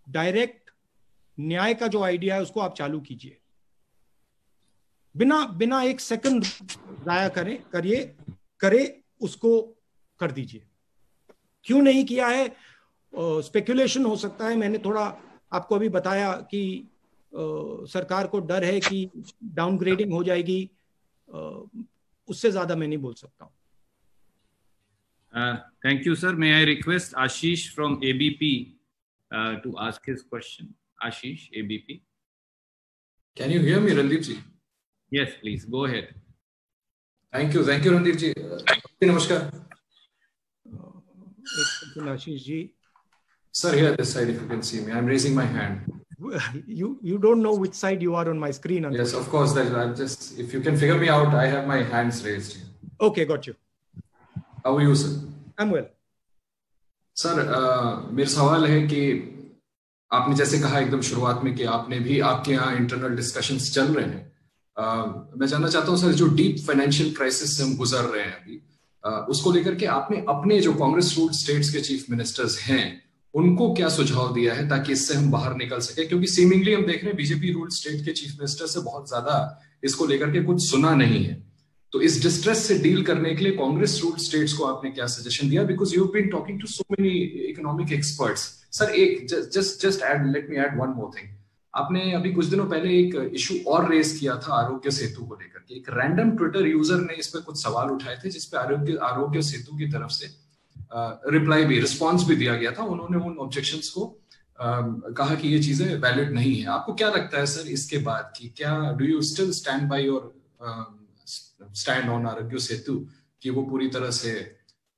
डायरेक्ट न्याय का जो आइडिया है उसको आप चालू कीजिए, बिना एक सेकंड जाया करे उसको कर दीजिए। क्यों नहीं किया है, स्पेकुलेशन हो सकता है। मैंने थोड़ा आपको अभी बताया कि सरकार को डर है कि डाउनग्रेडिंग हो जाएगी, उससे ज्यादा मैं नहीं बोल सकता हूं। Thank you, sir. May I request Ashish from ABP to ask his question? Ashish, ABP. Can you hear me, Randeep ji? Yes, please. Go ahead. Thank you, Randeep ji. Namaskar. Ashish ji. Sir, here this side, if you can see me. I'm raising my hand. You don't know which side you are on my screen. Yes, of course. I'm just, if you can figure me out, I have my hands raised here. Okay, got you. How are you, sir? I'm well. Sir, मेरा सवाल है कि आपने जैसे कहा एकदम शुरुआत में कि आपने भी आपके यहाँ इंटरनल डिस्कशंस चल रहे हैं। मैं जानना चाहता हूँ सर, जो डीप फाइनेंशियल क्राइसिस से हम गुजर रहे हैं अभी, उसको लेकर के आपने अपने जो कांग्रेस रूल्ड स्टेट्स के चीफ मिनिस्टर्स हैं उनको क्या सुझाव दिया है ताकि इससे हम बाहर निकल सके? क्योंकि सीमिंगली हम देख रहे हैं बीजेपी रूल्ड स्टेट के चीफ मिनिस्टर से बहुत ज्यादा इसको लेकर के कुछ सुना नहीं है। तो इस डिस्ट्रेस से डील करने के लिए कांग्रेस रूल्ड स्टेट्स को आपने क्या सजेशन दिया? Because you have been talking to so many economic experts. Sir एक just let me add one more thing. आपने अभी कुछ दिनों पहले एक इशू और रेज किया था आरोग्य सेतु को लेकर के। एक रैंडम ट्विटर यूजर ने इस पे कुछ सवाल उठाए थे जिसपे आरोग्य सेतु की तरफ से रिस्पॉन्स भी दिया गया था। उन्होंने उन ऑब्जेक्शंस को कहा कि ये चीजें वैलिड नहीं है। आपको क्या लगता है सर इसके बाद कि क्या do you still stand by your stand on Aarogya Setu कि वो पूरी तरह से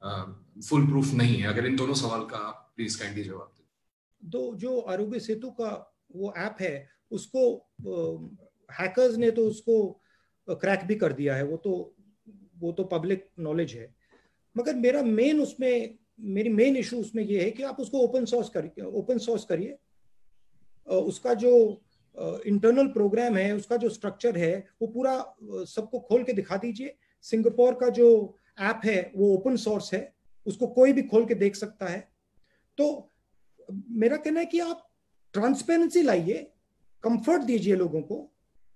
फुल प्रूफ नहीं है? अगर इन दोनों सवाल का आप प्लीज काइंडली जवाब दें। तो जो आरोग्य सेतु का वो ऐप है उसको हैकर्स ने तो उसको क्रैक भी कर दिया है, वो तो पब्लिक नॉलेज है। मगर मेरी मेन इशू उसमें ये है कि आप उसको ओपन सोर्स करिए। उसका जो इंटरनल प्रोग्राम है, उसका जो स्ट्रक्चर है वो पूरा सबको खोल के दिखा दीजिए। सिंगापुर का जो ऐप है वो ओपन सोर्स है, उसको कोई भी खोल के देख सकता है। तो मेरा कहना है कि आप ट्रांसपेरेंसी लाइए, कंफर्ट दीजिए लोगों को,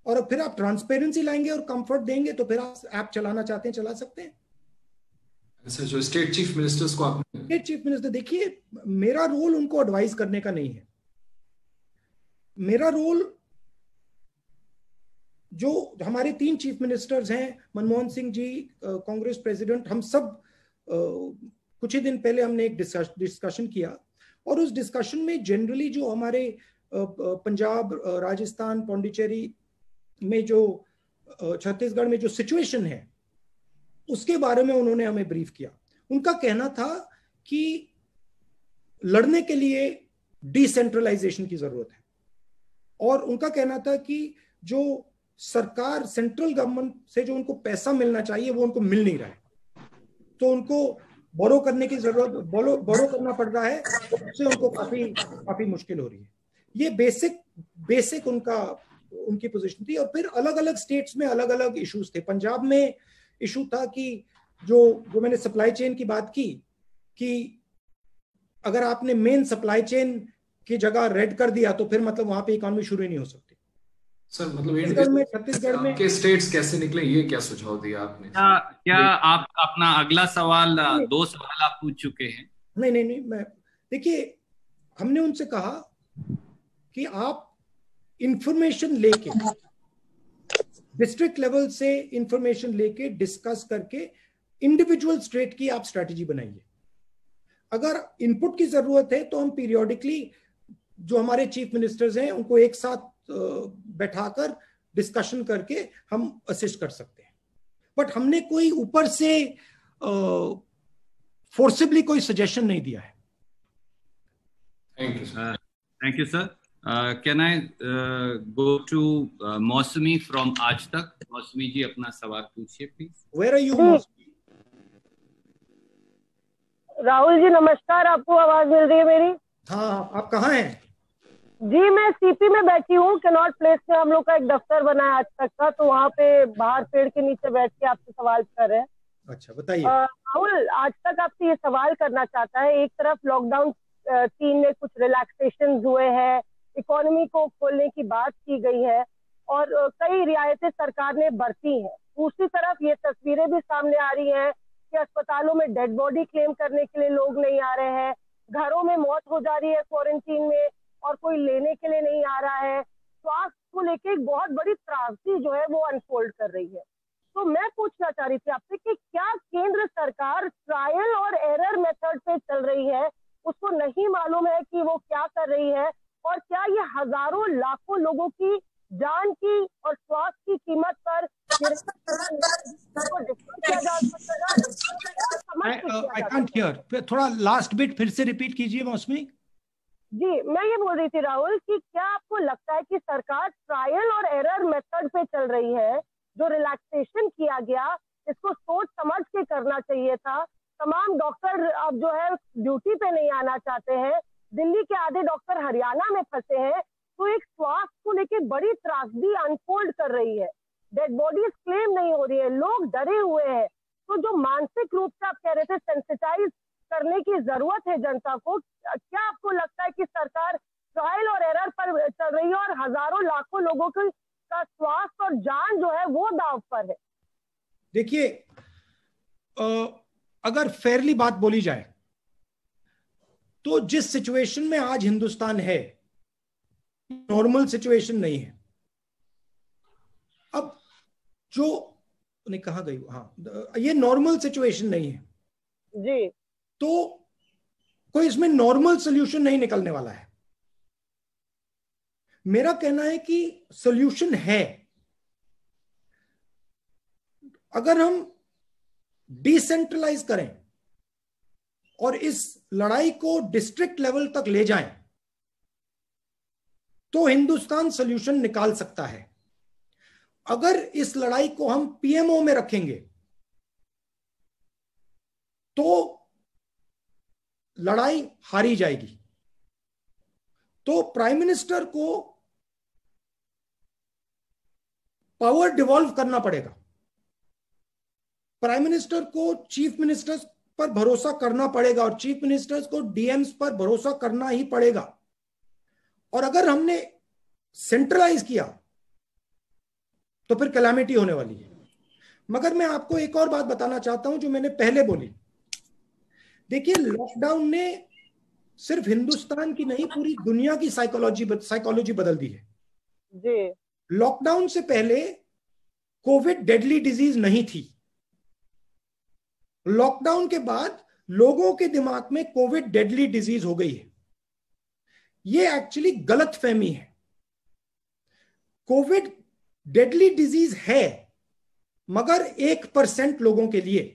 और फिर आप ट्रांसपेरेंसी लाएंगे और कंफर्ट देंगे तो फिर आप ऐप चलाना चाहते हैं चला सकते हैं। जो स्टेट चीफ मिनिस्टर्स को आपने स्टेट चीफ मिनिस्टर, देखिए मेरा रोल उनको एडवाइस करने का नहीं है। मेरा रोल, जो हमारे 3 चीफ मिनिस्टर्स हैं, मनमोहन सिंह जी कांग्रेस प्रेसिडेंट, हम सब कुछ ही दिन पहले हमने एक डिस्कशन किया और उस डिस्कशन में जनरली जो हमारे पंजाब, राजस्थान, पौंडीचेरी में जो छत्तीसगढ़ में जो सिचुएशन है उसके बारे में उन्होंने हमें ब्रीफ किया। उनका कहना था कि लड़ने के लिए डिसेंट्रलाइजेशन की जरूरत है, और उनका कहना था कि जो सरकार, सेंट्रल गवर्नमेंट से जो उनको पैसा मिलना चाहिए वो उनको मिल नहीं रहा है, तो उनको बोरो करने की जरूरत, बोरो करना पड़ रहा है, उससे उनको काफी मुश्किल हो रही है। ये बेसिक उनकी पोजीशन थी। और फिर अलग अलग स्टेट्स में अलग अलग इश्यूज थे। पंजाब में इशू था कि जो मैंने सप्लाई चेन की बात की कि अगर आपने मेन सप्लाई चेन की जगह रेड कर दिया तो फिर मतलब वहां पे इकोनॉमी शुरू ही नहीं हो सकती। सर मतलब छत्तीसगढ़ में के स्टेट्स कैसे निकले, ये क्या सुझाव दिया आपने? क्या आप अपना अगला सवाल, 2 सवाल आप पूछ चुके हैं? नहीं, मैं देखिए, हमने उनसे कहा कि आप इंफॉर्मेशन लेके, डिस्ट्रिक्ट लेवल से इंफॉर्मेशन लेके डिस्कस करके इंडिविजुअल स्टेट की आप स्ट्रेटेजी बनाइए। अगर इनपुट की जरूरत है तो हम पीरियोडिकली जो हमारे चीफ मिनिस्टर्स हैं उनको एक साथ बैठाकर डिस्कशन करके हम असिस्ट कर सकते हैं। बट हमने कोई ऊपर से फोर्सिबली कोई सजेशन नहीं दिया है। Thank you sir. Can I go to Mausami from Aaj Tak? मौसमी जी अपना सवाल पूछिए प्लीज। वेयर आर यू मौसमी? राहुल जी नमस्कार, आपको आवाज मिल रही है मेरी? हाँ, आप कहाँ हैं? जी मैं सीपी में बैठी हूँ, कैनॉट प्लेस में हम लोग का एक दफ्तर बना है आज तक का, तो वहाँ पे बाहर पेड़ के नीचे बैठ के आपसे सवाल कर रहे हैं। अच्छा बताइए। राहुल, आज तक आपसे ये सवाल करना चाहता है, एक तरफ लॉकडाउन 3 में कुछ रिलैक्सेशन हुए हैं, इकोनॉमी को खोलने की बात की गई है और कई रियायतें सरकार ने बरती हैं। दूसरी तरफ ये तस्वीरें भी सामने आ रही हैं कि अस्पतालों में डेड बॉडी क्लेम करने के लिए लोग नहीं आ रहे हैं, घरों में मौत हो जा रही है क्वारंटीन में और कोई लेने के लिए नहीं आ रहा है। स्वास्थ्य को लेकर एक बहुत बड़ी त्रासदी जो है वो अनफोल्ड कर रही है। तो मैं पूछना चाह रही थी आपसे कि क्या केंद्र सरकार ट्रायल और एरर मेथड पे चल रही है, उसको नहीं मालूम है कि वो क्या कर रही है, और क्या ये हजारों लाखों लोगों की जान की और स्वास्थ्य की कीमत पर आई कांट हियर, थोड़ा लास्ट बिट फिर से रिपीट कीजिए मौसमी। जी मैं ये बोल रही थी राहुल कि क्या आपको लगता है कि सरकार ट्रायल और एरर मेथड पे चल रही है? जो रिलैक्सेशन किया गया इसको सोच समझ के करना चाहिए था। तमाम डॉक्टर अब जो है ड्यूटी पे नहीं आना चाहते हैं, दिल्ली के आधे डॉक्टर हरियाणा में फंसे हैं, तो एक स्वास्थ्य को लेकर बड़ी त्रासदी अनफोल्ड कर रही है। डेड बॉडीज क्लेम नहीं हो रही है, लोग डरे हुए हैं। तो जो मानसिक रूप से आप कह रहे थे सेंसिटाइज करने की जरूरत है जनता को, क्या आपको लगता है कि सरकार ट्रायल और एरर पर चल रही है और हजारों लाखों लोगों का स्वास्थ्य और जान जो है वो दांव पर है? देखिए, अगर फेयरली बात बोली जाए तो जिस सिचुएशन में आज हिंदुस्तान है नॉर्मल सिचुएशन नहीं है। अब जो नहीं कहा गई, हाँ ये नॉर्मल सिचुएशन नहीं है जी, तो कोई इसमें नॉर्मल सोल्यूशन नहीं निकलने वाला है। मेरा कहना है कि सोल्यूशन है। अगर हम डिसेंट्रलाइज करें और इस लड़ाई को डिस्ट्रिक्ट लेवल तक ले जाएं तो हिंदुस्तान सोल्यूशन निकाल सकता है। अगर इस लड़ाई को हम पीएमओ में रखेंगे तो लड़ाई हारी जाएगी। तो प्राइम मिनिस्टर को पावर डिवॉल्व करना पड़ेगा। प्राइम मिनिस्टर को चीफ मिनिस्टर्स पर भरोसा करना पड़ेगा और चीफ मिनिस्टर्स को डीएम्स पर भरोसा करना ही पड़ेगा। और अगर हमने सेंट्रलाइज किया तो फिर कैलामिटी होने वाली है। मगर मैं आपको एक और बात बताना चाहता हूं जो मैंने पहले बोली। देखिए, लॉकडाउन ने सिर्फ हिंदुस्तान की नहीं पूरी दुनिया की साइकोलॉजी बदल दी है जी। लॉकडाउन से पहले कोविड डेडली डिजीज नहीं थी। लॉकडाउन के बाद लोगों के दिमाग में कोविड डेडली डिजीज हो गई है। ये एक्चुअली गलत फहमी है। कोविड डेडली डिजीज है मगर 1% लोगों के लिए,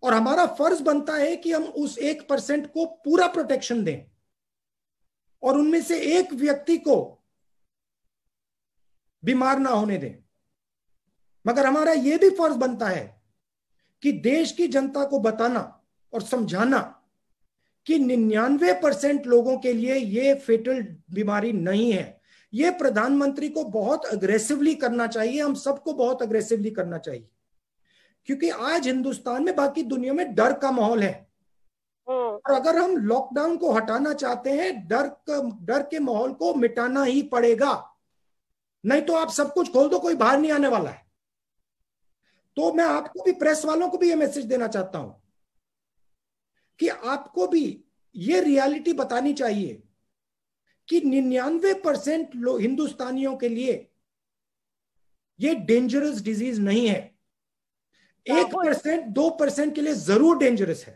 और हमारा फर्ज बनता है कि हम उस 1% को पूरा प्रोटेक्शन दें और उनमें से एक व्यक्ति को बीमार ना होने दें। मगर हमारा यह भी फर्ज बनता है कि देश की जनता को बताना और समझाना कि 99% लोगों के लिए यह फेटल बीमारी नहीं है। यह प्रधानमंत्री को बहुत अग्रेसिवली करना चाहिए, हम सबको बहुत अग्रेसिवली करना चाहिए, क्योंकि आज हिंदुस्तान में, बाकी दुनिया में डर का माहौल है। और अगर हम लॉकडाउन को हटाना चाहते हैं, डर के माहौल को मिटाना ही पड़ेगा। नहीं तो आप सब कुछ खोल दो, कोई बाहर नहीं आने वाला है। तो मैं आपको भी, प्रेस वालों को भी ये मैसेज देना चाहता हूं कि आपको भी ये रियलिटी बतानी चाहिए कि 99% हिंदुस्तानियों के लिए ये डेंजरस डिजीज नहीं है। 1% 2% के लिए जरूर डेंजरस है।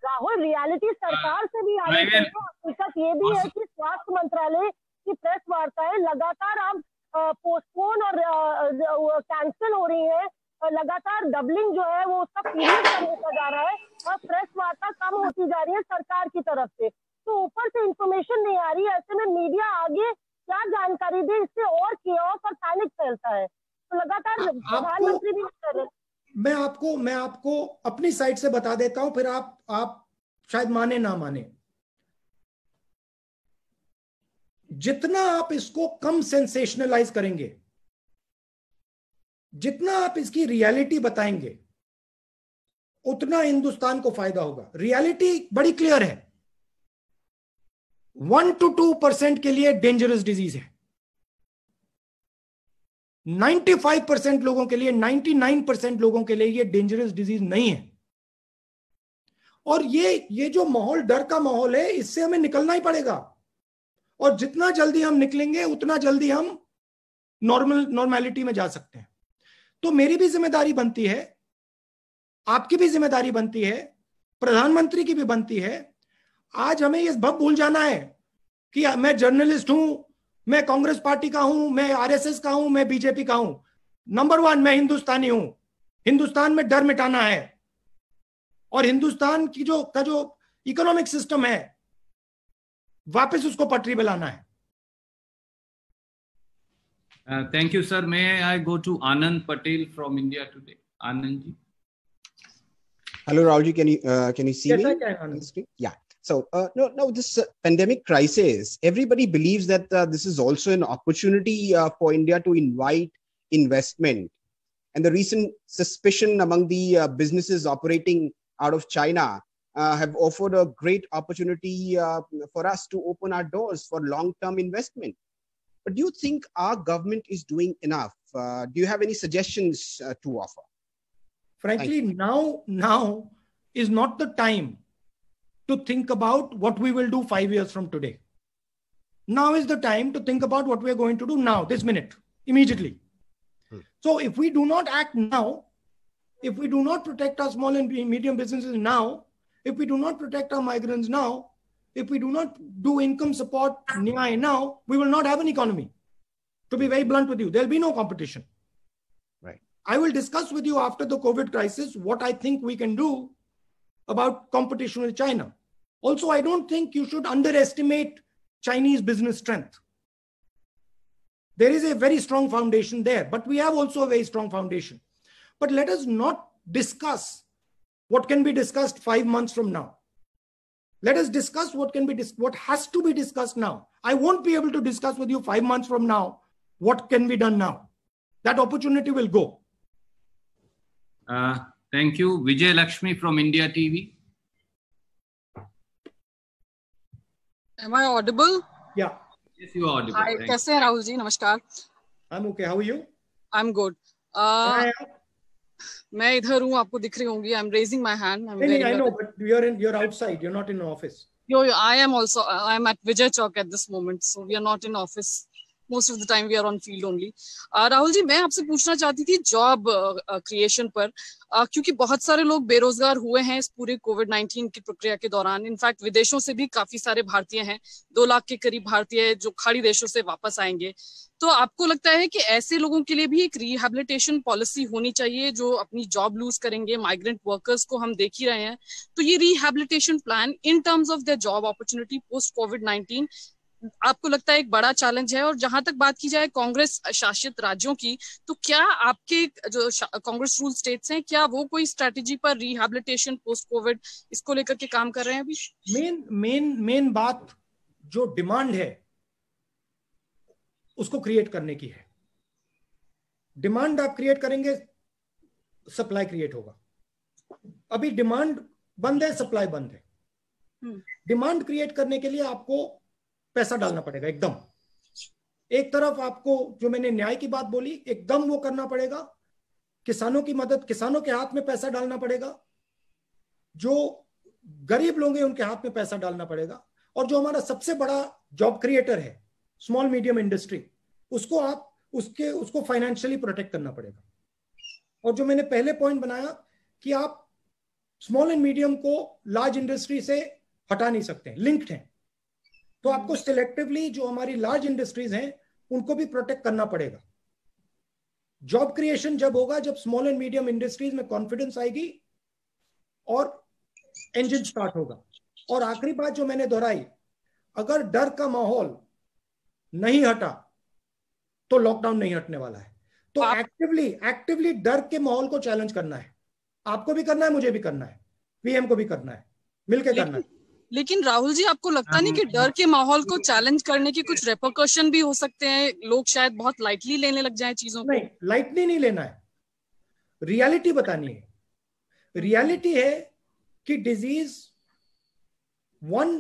राहुल, रियलिटी सरकार से भी आनी चाहिए। हकीकत ये भी है कि स्वास्थ्य मंत्रालय की प्रेस वार्ताएं लगातार अब पोस्टपोन और कैंसिल हो रही है। लगातार डबलिंग जो है वो उसका पीरियड कम होता जा रहा है और प्रेस वार्ता कम होती जा रही है सरकार की तरफ से। तो ऊपर से इंफॉर्मेशन नहीं आ रही है, ऐसे में मीडिया आगे क्या जानकारी दे, इससे और केओस और पैनिक फैलता है। तो लगातार प्रधानमंत्री भी कर रहे हैं। मैं आपको अपनी साइड से बता देता हूं, फिर आप शायद माने ना माने। जितना आप इसको कम सेंसेशनलाइज करेंगे, जितना आप इसकी रियलिटी बताएंगे, उतना हिंदुस्तान को फायदा होगा। रियलिटी बड़ी क्लियर है, 1 to 2% के लिए डेंजरस डिजीज है, 95% लोगों के लिए, 99% लोगों के लिए ये डेंजरस डिजीज नहीं है। और ये जो माहौल, डर का माहौल है, इससे हमें निकलना ही पड़ेगा। और जितना जल्दी हम निकलेंगे उतना जल्दी हम नॉर्मेलिटी में जा सकते हैं। तो मेरी भी जिम्मेदारी बनती है, आपकी भी जिम्मेदारी बनती है, प्रधानमंत्री की भी बनती है। आज हमें ये सब भूल जाना है कि मैं जर्नलिस्ट हूं, मैं कांग्रेस पार्टी का हूं, मैं आरएसएस का हूं, मैं बीजेपी का हूं। नंबर 1 मैं हिंदुस्तानी हूं। हिंदुस्तान में डर मिटाना है और हिंदुस्तान की जो इकोनॉमिक सिस्टम है वापस उसको पटरी पे लाना है। Thank you, sir. May I go to Anand Patel from India Today? Anand ji. Hello, Rahulji. Can you see yes, me? I can, Anand. Yeah. So, no, this pandemic crisis, everybody believes that this is also an opportunity for India to invite investment. And the recent suspicion among the businesses operating out of China have offered a great opportunity for us to open our doors for long-term investment. But do you think our government is doing enough? Do you have any suggestions to offer? Frankly, now is not the time to think about what we will do 5 years from today. Now is the time to think about what we are going to do now, this minute, immediately. So if we do not act now, if we do not protect our small and medium businesses now, if we do not protect our migrants now, if we do not do income support now, we will not have an economy. To be very blunt with you, there will be no competition. Right. I will discuss with you after the COVID crisis what I think we can do about competition with China. Also, I don't think you should underestimate Chinese business strength. There is a very strong foundation there, but we have also a very strong foundation. But let us not discuss what can be discussed 5 months from now. Let us discuss what has to be discussed now. I won't be able to discuss with you 5 months from now what can be done now. That opportunity will go. Thank you. Vijay Lakshmi from India TV. Am I audible? Yeah. Yes, you are audible. Hi, कैसे हैं राहुल जी? नमस्कार. I'm okay. How are you? I'm good. मैं इधर हूँ, आपको दिख रही होंगी. I'm raising my hand. I know, but you're outside. You're not in an office. I am also. I'm at Vijay Chowk at this moment, so we are not in office. Most of the time we are on field only. Rahul ji, मैं आपसे पूछना चाहती थी job creation पर, क्योंकि बहुत सारे लोग बेरोजगार हुए हैं इस पूरे कोविड-19 की प्रक्रिया के दौरान. इनफैक्ट विदेशों से भी काफी सारे भारतीय हैं, 2 लाख के करीब भारतीय जो खाड़ी देशों से वापस आएंगे. तो आपको लगता है कि ऐसे लोगों के लिए भी एक रिहैबिलिटेशन पॉलिसी होनी चाहिए जो अपनी जॉब लूज करेंगे? माइग्रेंट वर्कर्स को हम देख ही रहे हैं. तो ये rehabilitation plan in terms of their job opportunity post कोविड-19 आपको लगता है एक बड़ा चैलेंज है? और जहां तक बात की जाए कांग्रेस शासित राज्यों की, तो क्या आपके जो कांग्रेस रूल स्टेट्स हैं, क्या वो कोई स्ट्रेटेजी पर रिहैबिलिटेशन पोस्ट कोविड इसको लेकर के काम कर रहे हैं अभी? मेन बात जो डिमांड है उसको क्रिएट करने की है. डिमांड आप क्रिएट करेंगे, सप्लाई क्रिएट होगा. अभी डिमांड बंद है, सप्लाई बंद है. डिमांड क्रिएट करने के लिए आपको पैसा डालना पड़ेगा एकदम. एक तरफ आपको जो मैंने न्याय की बात बोली, एकदम वो करना पड़ेगा. किसानों की मदद, किसानों के हाथ में पैसा डालना पड़ेगा. जो गरीब लोग हैं उनके हाथ में पैसा डालना पड़ेगा. और जो हमारा सबसे बड़ा जॉब क्रिएटर है, स्मॉल मीडियम इंडस्ट्री, उसको फाइनेंशियली प्रोटेक्ट करना पड़ेगा. और जो मैंने पहले पॉइंट बनाया कि आप स्मॉल एंड मीडियम को लार्ज इंडस्ट्री से हटा नहीं सकते, लिंक्ड हैं. तो आपको सिलेक्टिवली जो हमारी लार्ज इंडस्ट्रीज हैं उनको भी प्रोटेक्ट करना पड़ेगा. जॉब क्रिएशन जब होगा जब स्मॉल एंड मीडियम इंडस्ट्रीज में कॉन्फिडेंस आएगी और इंजन स्टार्ट होगा. और आखिरी बात जो मैंने दोहराई, अगर डर का माहौल नहीं हटा तो लॉकडाउन नहीं हटने वाला है. तो एक्टिवली डर के माहौल को चैलेंज करना है. आपको भी करना है, मुझे भी करना है, पीएम को भी करना है, मिलकर करना है. लेकिन राहुल जी आपको लगता नहीं कि डर के माहौल को चैलेंज करने के कुछ रेपरकशन भी हो सकते हैं? लोग शायद बहुत लाइटली लेने लग जाएं चीजों को। नहीं, लाइटली नहीं लेना है, रियलिटी बतानी है। रियलिटी है कि डिजीज 1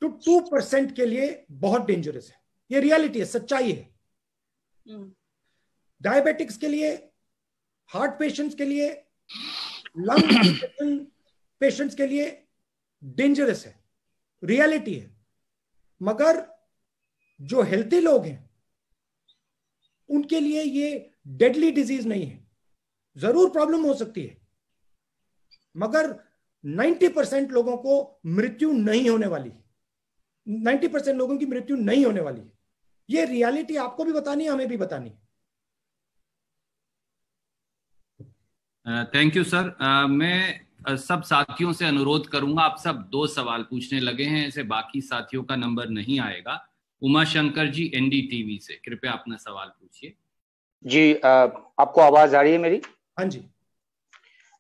to 2% के लिए बहुत डेंजरस है। ये रियलिटी है, सच्चाई है। डायबिटिक्स के लिए, हार्ट पेशेंट्स के लिए, लंग पेशेंट्स के लिए डेंजरस है, रियलिटी है। मगर जो हेल्थी लोग हैं उनके लिए ये डेडली डिजीज नहीं है। जरूर प्रॉब्लम हो सकती है, मगर 90% लोगों को मृत्यु नहीं होने वाली, 90% लोगों की मृत्यु नहीं होने वाली है। ये रियलिटी आपको भी बतानी है, हमें भी बतानी है। Thank you sir. मैं सब साथियों से अनुरोध करूंगा, आप सब 2 सवाल पूछने लगे हैं, ऐसे बाकी साथियों का नंबर नहीं आएगा। उमा शंकर जी एनडीटीवी से, कृपया अपना सवाल पूछिए। जी आपको आवाज आ रही है मेरी? हाँ जी।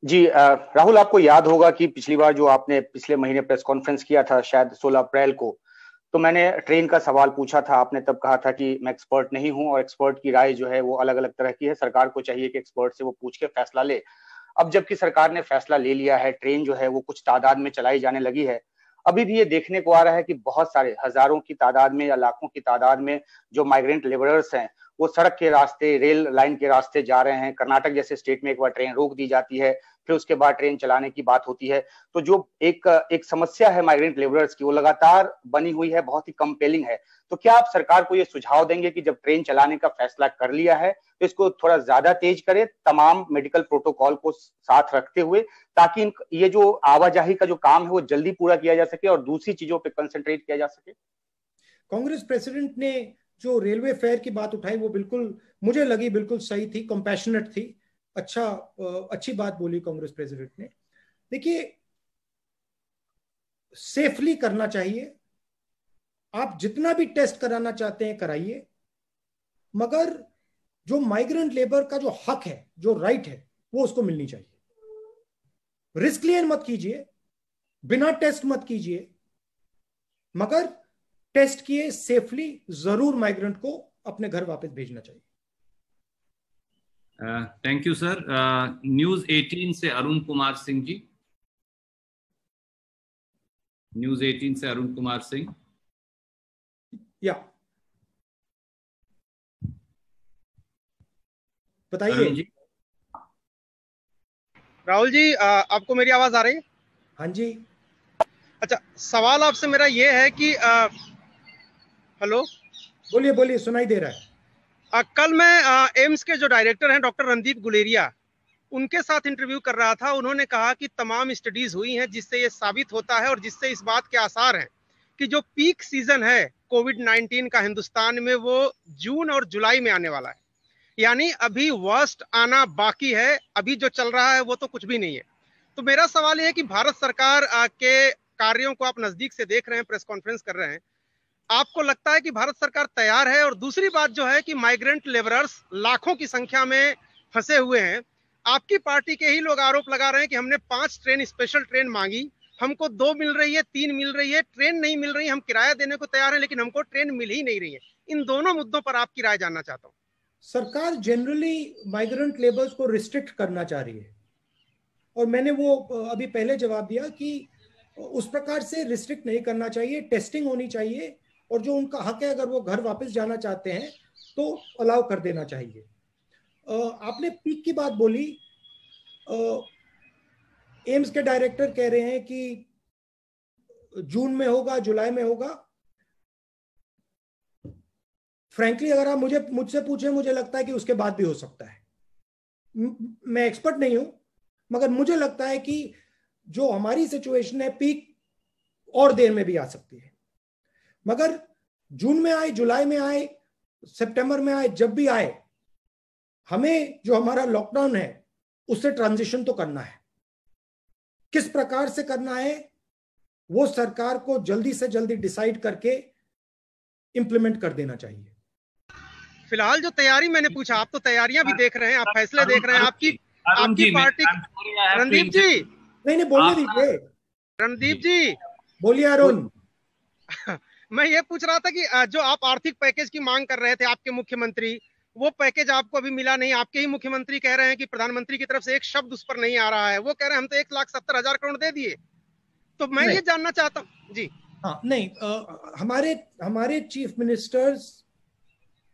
जी राहुल, आपको याद होगा कि पिछली बार जो आपने पिछले महीने प्रेस कॉन्फ्रेंस किया था, शायद 16 अप्रैल को, तो मैंने ट्रेन का सवाल पूछा था। आपने तब कहा था कि मैं एक्सपर्ट नहीं हूं और एक्सपर्ट की राय जो है वो अलग अलग तरह की है, सरकार को चाहिए कि एक्सपर्ट से वो पूछ के फैसला ले। अब जबकि सरकार ने फैसला ले लिया है, ट्रेन जो है वो कुछ तादाद में चलाई जाने लगी है, अभी भी ये देखने को आ रहा है कि बहुत सारे हजारों की तादाद में या लाखों की तादाद में जो माइग्रेंट लेबरर्स हैं वो सड़क के रास्ते, रेल लाइन के रास्ते जा रहे हैं। कर्नाटक जैसे स्टेट में एक बार ट्रेन रोक दी जाती है, फिर उसके बाद ट्रेन चलाने की बात होती है। तो जो एक समस्या है माइग्रेंट लेबरर्स की, वो लगातार बनी हुई है, बहुत ही कंपेलिंग है। तो क्या आप सरकार को ये सुझाव देंगे कि जब ट्रेन चलाने का फैसला कर लिया है तो इसको थोड़ा ज्यादा तेज करे, तमाम मेडिकल प्रोटोकॉल को साथ रखते हुए, ताकि ये जो आवाजाही का जो काम है वो जल्दी पूरा किया जा सके और दूसरी चीजों पर कंसंट्रेट किया जा सके? कांग्रेस प्रेसिडेंट ने जो रेलवे फेयर की बात उठाई वो बिल्कुल मुझे लगी बिल्कुल सही थी, कंपैशनेट थी। अच्छी बात बोली कांग्रेस प्रेसिडेंट ने। देखिए, सेफली करना चाहिए। आप जितना भी टेस्ट कराना चाहते हैं कराइए, मगर जो माइग्रेंट लेबर का जो हक है, जो राइट है, वो उसको मिलनी चाहिए। रिस्क लिए मत कीजिए, बिना टेस्ट मत कीजिए, मगर टेस्ट किए सेफली जरूर माइग्रेंट को अपने घर वापस भेजना चाहिए। Thank you sir. न्यूज 18 से अरुण कुमार सिंह जी। न्यूज 18 से अरुण कुमार सिंह। या बताइए जी। राहुल जी, आपको मेरी आवाज आ रही है? हाँ जी। अच्छा, सवाल आपसे मेरा ये है कि हेलो, बोलिए बोलिए, सुनाई दे रहा है। कल मैं एम्स के जो डायरेक्टर हैं डॉक्टर रणदीप गुलेरिया, उनके साथ इंटरव्यू कर रहा था। उन्होंने कहा कि तमाम स्टडीज हुई हैं जिससे ये साबित होता है और जिससे इस बात के आसार हैं कि जो पीक सीजन है कोविड-19 का हिंदुस्तान में वो जून और जुलाई में आने वाला है। यानी अभी वर्स्ट आना बाकी है, अभी जो चल रहा है वो तो कुछ भी नहीं है। तो मेरा सवाल ये है कि भारत सरकार के कार्यों को आप नजदीक से देख रहे हैं, प्रेस कॉन्फ्रेंस कर रहे हैं, आपको लगता है कि भारत सरकार तैयार है? और दूसरी बात जो है कि माइग्रेंट लेबरर्स लाखों की संख्या में फंसे हुए हैं। आपकी पार्टी के ही लोग आरोप लगा रहे हैं कि हमने 5 ट्रेन, स्पेशल ट्रेन मांगी, हमको 2 मिल रही है, 3 मिल रही है, ट्रेन नहीं मिल रही। हम किराया देने को तैयार हैं लेकिन हमको ट्रेन मिल ही नहीं रही है। इन दोनों मुद्दों पर आपकी राय जानना चाहता हूँ। सरकार जनरली माइग्रेंट लेबर्स को रिस्ट्रिक्ट करना चाह रही है, और मैंने वो अभी पहले जवाब दिया कि उस प्रकार से रिस्ट्रिक्ट नहीं करना चाहिए। टेस्टिंग होनी चाहिए, और जो उनका हक है, अगर वो घर वापस जाना चाहते हैं तो अलाउ कर देना चाहिए। आपने पीक की बात बोली। एम्स के डायरेक्टर कह रहे हैं कि जून में होगा, जुलाई में होगा। फ्रैंकली अगर आप मुझसे पूछें, मुझे लगता है कि उसके बाद भी हो सकता है। मैं एक्सपर्ट नहीं हूं, मगर मुझे लगता है कि जो हमारी सिचुएशन है, पीक और देर में भी आ सकती है। मगर जून में आए, जुलाई में आए, सितंबर में आए, जब भी आए, हमें जो हमारा लॉकडाउन है उससे ट्रांजिशन तो करना है। किस प्रकार से करना है वो सरकार को जल्दी से जल्दी डिसाइड करके इंप्लीमेंट कर देना चाहिए। फिलहाल जो तैयारी मैंने पूछा, आप तो तैयारियां भी देख रहे हैं, आप फैसले देख रहे हैं। आपकी पार्टी, रणदीप जी, नहीं बोलने दीजिए। रणदीप जी बोलिए अरुण। मैं ये पूछ रहा था कि जो आप आर्थिक पैकेज की मांग कर रहे थे आपके मुख्यमंत्री, वो पैकेज आपको अभी मिला नहीं। आपके ही मुख्यमंत्री कह रहे हैं कि प्रधानमंत्री की तरफ से एक शब्द उस पर नहीं आ रहा है। वो कह रहे हैं हम तो 1,70,000 करोड़ दे दिए। तो मैं ये जानना चाहता हूँ जी। हाँ नहीं, हमारे चीफ मिनिस्टर्स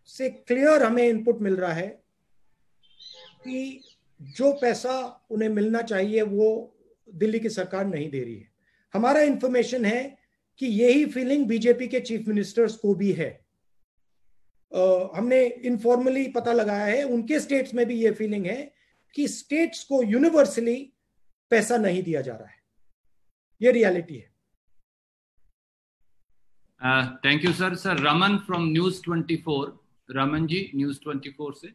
से क्लियर हमें इनपुट मिल रहा है कि जो पैसा उन्हें मिलना चाहिए वो दिल्ली की सरकार नहीं दे रही है। हमारा इंफॉर्मेशन है कि यही फीलिंग बीजेपी के चीफ मिनिस्टर्स को भी है। हमने इनफॉर्मली पता लगाया है, उनके स्टेट्स में भी ये फीलिंग है कि स्टेट्स को यूनिवर्सली पैसा नहीं दिया जा रहा है। ये रियलिटी है। Thank you sir. Sir Raman from News 24। Raman ji News 24 से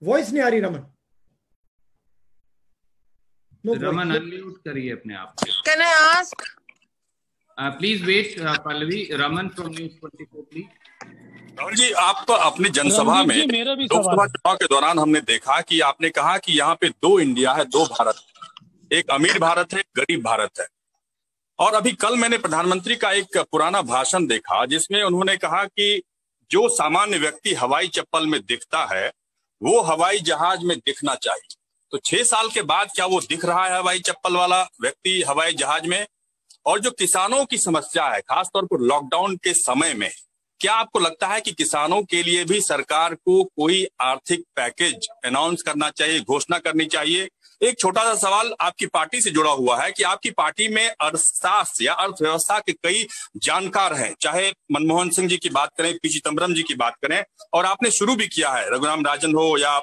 वॉइस नहीं आ रही रमन। रमन अनम्यूट करिए अपने आप। Can I ask? Please wait Pallavi. Raman from News 24 please. Rahul ji, आप अपनी जनसभा में लोकसभा चुनाव के दौरान हमने देखा कि आपने कहा कि यहाँ पे 2 इंडिया है, 2 भारत, एक अमीर भारत है, एक गरीब भारत है। और अभी कल मैंने प्रधानमंत्री का एक पुराना भाषण देखा जिसमें उन्होंने कहा कि जो सामान्य व्यक्ति हवाई चप्पल में दिखता है वो हवाई जहाज में दिखना चाहिए। तो 6 साल के बाद क्या वो दिख रहा है हवाई चप्पल वाला व्यक्ति हवाई जहाज में? और जो किसानों की समस्या है खासतौर पर लॉकडाउन के समय में, क्या आपको लगता है कि किसानों के लिए भी सरकार को कोई आर्थिक पैकेज अनाउंस करना चाहिए, घोषणा करनी चाहिए? एक छोटा सा सवाल आपकी पार्टी से जुड़ा हुआ है कि आपकी पार्टी में अर्थशास्त्र या अर्थव्यवस्था के कई जानकार हैं, चाहे मनमोहन सिंह जी की बात करें, पी चिदम्बरम जी की बात करें, और आपने शुरू भी किया है, रघुराम राजन हो या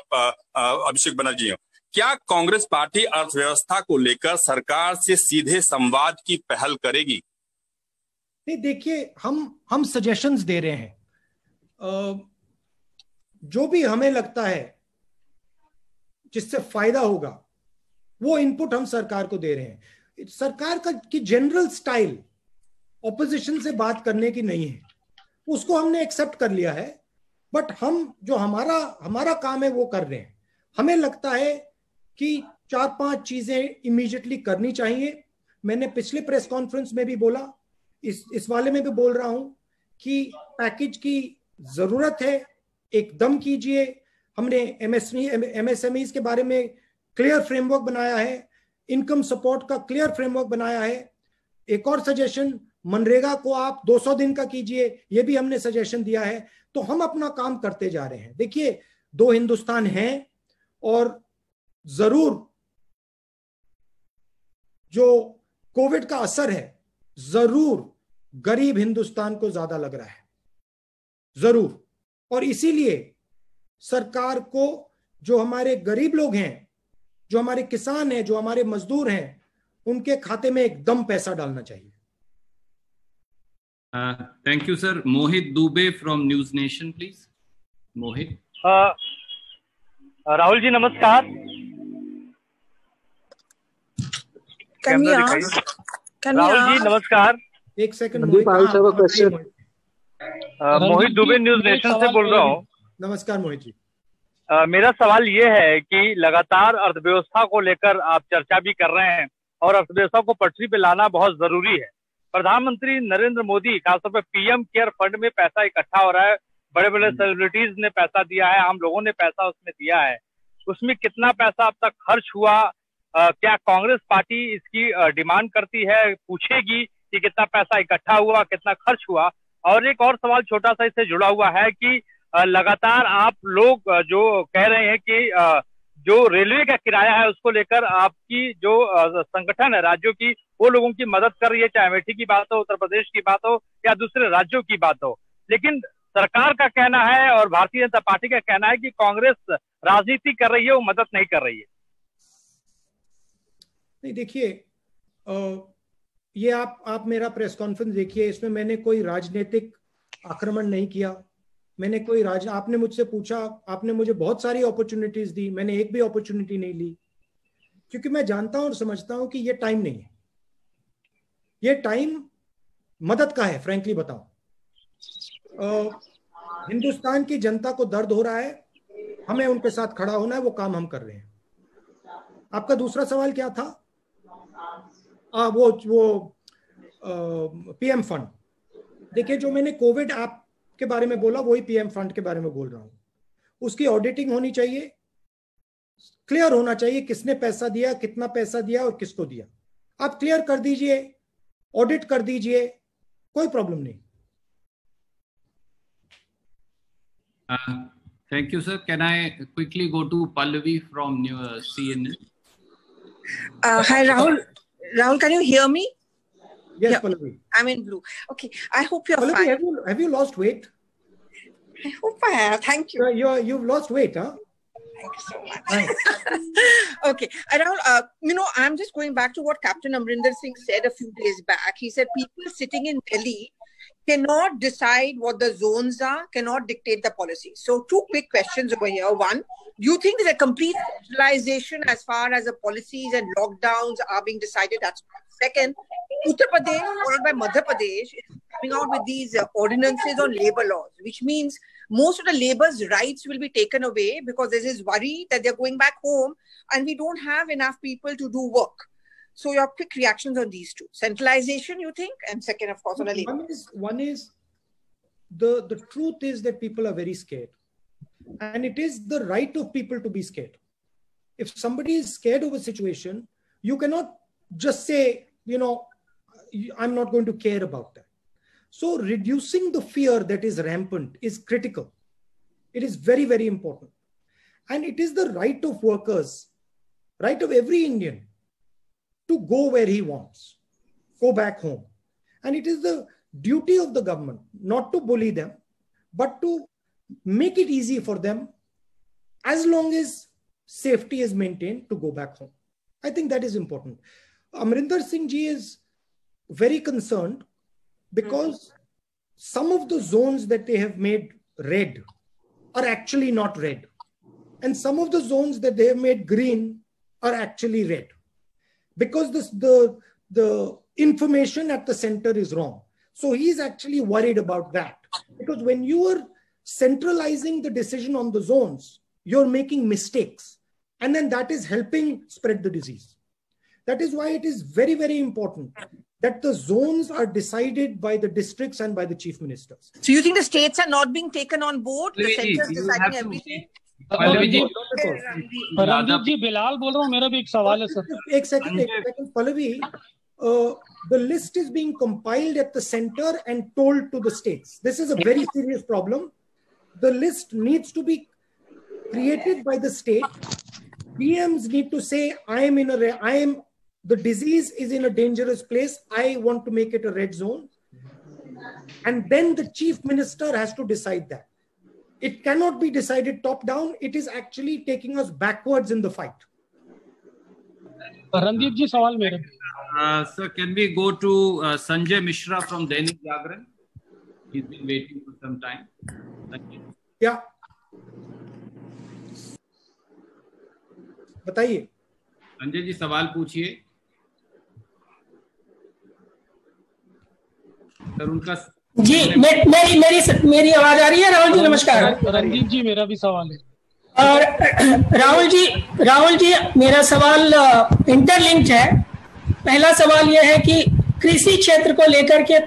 अभिषेक बनर्जी हो। क्या कांग्रेस पार्टी अर्थव्यवस्था को लेकर सरकार से सीधे संवाद की पहल करेगी? नहीं, देखिए हम सजेशंस दे रहे हैं। जो भी हमें लगता है जिससे फायदा होगा वो इनपुट हम सरकार को दे रहे हैं। सरकार की जनरल स्टाइल ऑपोजिशन से बात करने की नहीं है, उसको हमने एक्सेप्ट कर लिया है। बट हम जो हमारा काम है वो कर रहे हैं। हमें लगता है कि 4-5 चीजें इमीडिएटली करनी चाहिए। मैंने पिछले प्रेस कॉन्फ्रेंस में भी बोला, इस वाले में भी बोल रहा हूं कि पैकेज की जरूरत है, एकदम कीजिए। हमने एमएसएमईज के बारे में क्लियर फ्रेमवर्क बनाया है, इनकम सपोर्ट का क्लियर फ्रेमवर्क बनाया है। एक और सजेशन, मनरेगा को आप 200 दिन का कीजिए, ये भी हमने सजेशन दिया है। तो हम अपना काम करते जा रहे हैं। देखिए 2 हिंदुस्तान हैं और जरूर जो कोविड का असर है जरूर गरीब हिंदुस्तान को ज्यादा लग रहा है, जरूर। और इसीलिए सरकार को जो हमारे गरीब लोग हैं, जो हमारे किसान हैं, जो हमारे मजदूर हैं, उनके खाते में एकदम पैसा डालना चाहिए। Thank you sir. Mohit Dubey from News Nation please. Mohit. Rahul ji नमस्कार। राहुल जी नमस्कार। एक second Mohit Dubey News Nation से बोल रहा हूँ। नमस्कार मोहित जी। मेरा सवाल ये है कि लगातार अर्थव्यवस्था को लेकर आप चर्चा भी कर रहे हैं और अर्थव्यवस्था को पटरी पे लाना बहुत जरूरी है। प्रधानमंत्री नरेंद्र मोदी खासतौर पर पीएम केयर फंड में पैसा इकट्ठा हो रहा है, बड़े बड़े सेलिब्रिटीज ने पैसा दिया है, आम लोगों ने पैसा उसमें दिया है। उसमें कितना पैसा अब तक खर्च हुआ? क्या कांग्रेस पार्टी इसकी डिमांड करती है, पूछेगी कि कितना पैसा इकट्ठा हुआ, कितना खर्च हुआ? और एक और सवाल छोटा सा इससे जुड़ा हुआ है कि लगातार आप लोग जो कह रहे हैं कि जो रेलवे का किराया है उसको लेकर आपकी जो संगठन है राज्यों की, वो लोगों की मदद कर रही है, चाहे अमेठी की बात हो, उत्तर प्रदेश की बात हो या दूसरे राज्यों की बात हो। लेकिन सरकार का कहना है और भारतीय जनता पार्टी का कहना है कि कांग्रेस राजनीति कर रही है, वो मदद नहीं कर रही है। नहीं देखिए, ये आप मेरा प्रेस कॉन्फ्रेंस देखिए, इसमें मैंने कोई राजनीतिक आक्रमण नहीं किया। मैंने कोई आपने मुझसे पूछा, आपने मुझे बहुत सारी अपॉर्चुनिटीज दी, मैंने एक भी अपॉर्चुनिटी नहीं ली, क्योंकि मैं जानता हूं और समझता हूं कि ये टाइम नहीं है। ये टाइम मदद का है। फ्रैंकली बताऊं, हिंदुस्तान की जनता को दर्द हो रहा है, हमें उनके साथ खड़ा होना है, वो काम हम कर रहे हैं। आपका दूसरा सवाल क्या था? वो पीएम फंड, देखिए जो मैंने कोविड ऐप के बारे में बोला वही पीएम फंड के बारे में बोल रहा हूं। उसकी ऑडिटिंग होनी चाहिए, क्लियर होना चाहिए किसने पैसा दिया, कितना पैसा दिया और किसको दिया। आप क्लियर कर दीजिए, ऑडिट कर दीजिए, कोई प्रॉब्लम नहीं। Thank you, sir. Can I quickly go to Pallavi from CNN? Hi, Rahul. Rahul, can you hear me? Yes, yeah. Pallavi. I'm in blue. Okay. I hope you're Pallavi, fine. Have you lost weight? I hope I have. Thank you. You've lost weight, huh? Thank you so much. Okay. Rahul, I'm just going back to what Captain Amrinder Singh said a few days back. He said people sitting in Delhi cannot decide what the zones are, cannot dictate the policy. So 2 quick questions over here. One, do you think there's a complete centralization as far as the policies and lockdowns are being decided? That's one. Second, Uttar Pradesh followed by Madhya Pradesh is coming out with these ordinances on labor laws, which means most of the labor's rights will be taken away because there's this worry that they're going back home and we don't have enough people to do work. So your quick reactions on these two. Centralization, you think? And second, of course, on the labor. One is the truth is that people are very scared. And it is the right of people to be scared. If somebody is scared of a situation, you cannot just say, I'm not going to care about that. So reducing the fear that is rampant is critical. It is very, very important. And it is the right of workers, right of every Indian, to go where he wants, go back home. And it is the duty of the government not to bully them, but to make it easy for them as long as safety is maintained to go back home. I think that is important. Amrinder Singh ji is very concerned because some of the zones that they have made red are actually not red. And some of the zones that they have made green are actually red. Because the information at the center is wrong. So he's actually worried about that. Because when you are centralizing the decision on the zones, you're making mistakes. And then that is helping spread the disease. That is why it is very, very important that the zones are decided by the districts and by the chief ministers. So you think the states are not being taken on board? The center is deciding everything? Randeep जी, बिलाल बोल रहा हूँ, मेरा भी एक सवाल है sir. एक second Pallavi, the list is being compiled at the center and told to the states. This is a very serious problem. The list needs to be created by the state. PMs need to say, the disease is in a dangerous place. I want to make it a red zone. And then the chief minister has to decide that. It cannot be decided top down. It is actually taking us backwards in the fight. Randeep ji, सवाल मेरे। Sir, can we go to Sanjay Mishra from Dainik Jagran? He's been waiting for some time. Yeah. बताइए। संजय जी, सवाल पूछिए। Sir, उनका जी मेरी आवाज आ रही है? राहुल जी नमस्कार। रणदीप जी, मेरा भी सवाल है। और राहुल जी मेरा सवाल इंटरलिंक्ड है। पहला सवाल यह है कि कृषि क्षेत्र को लेकर के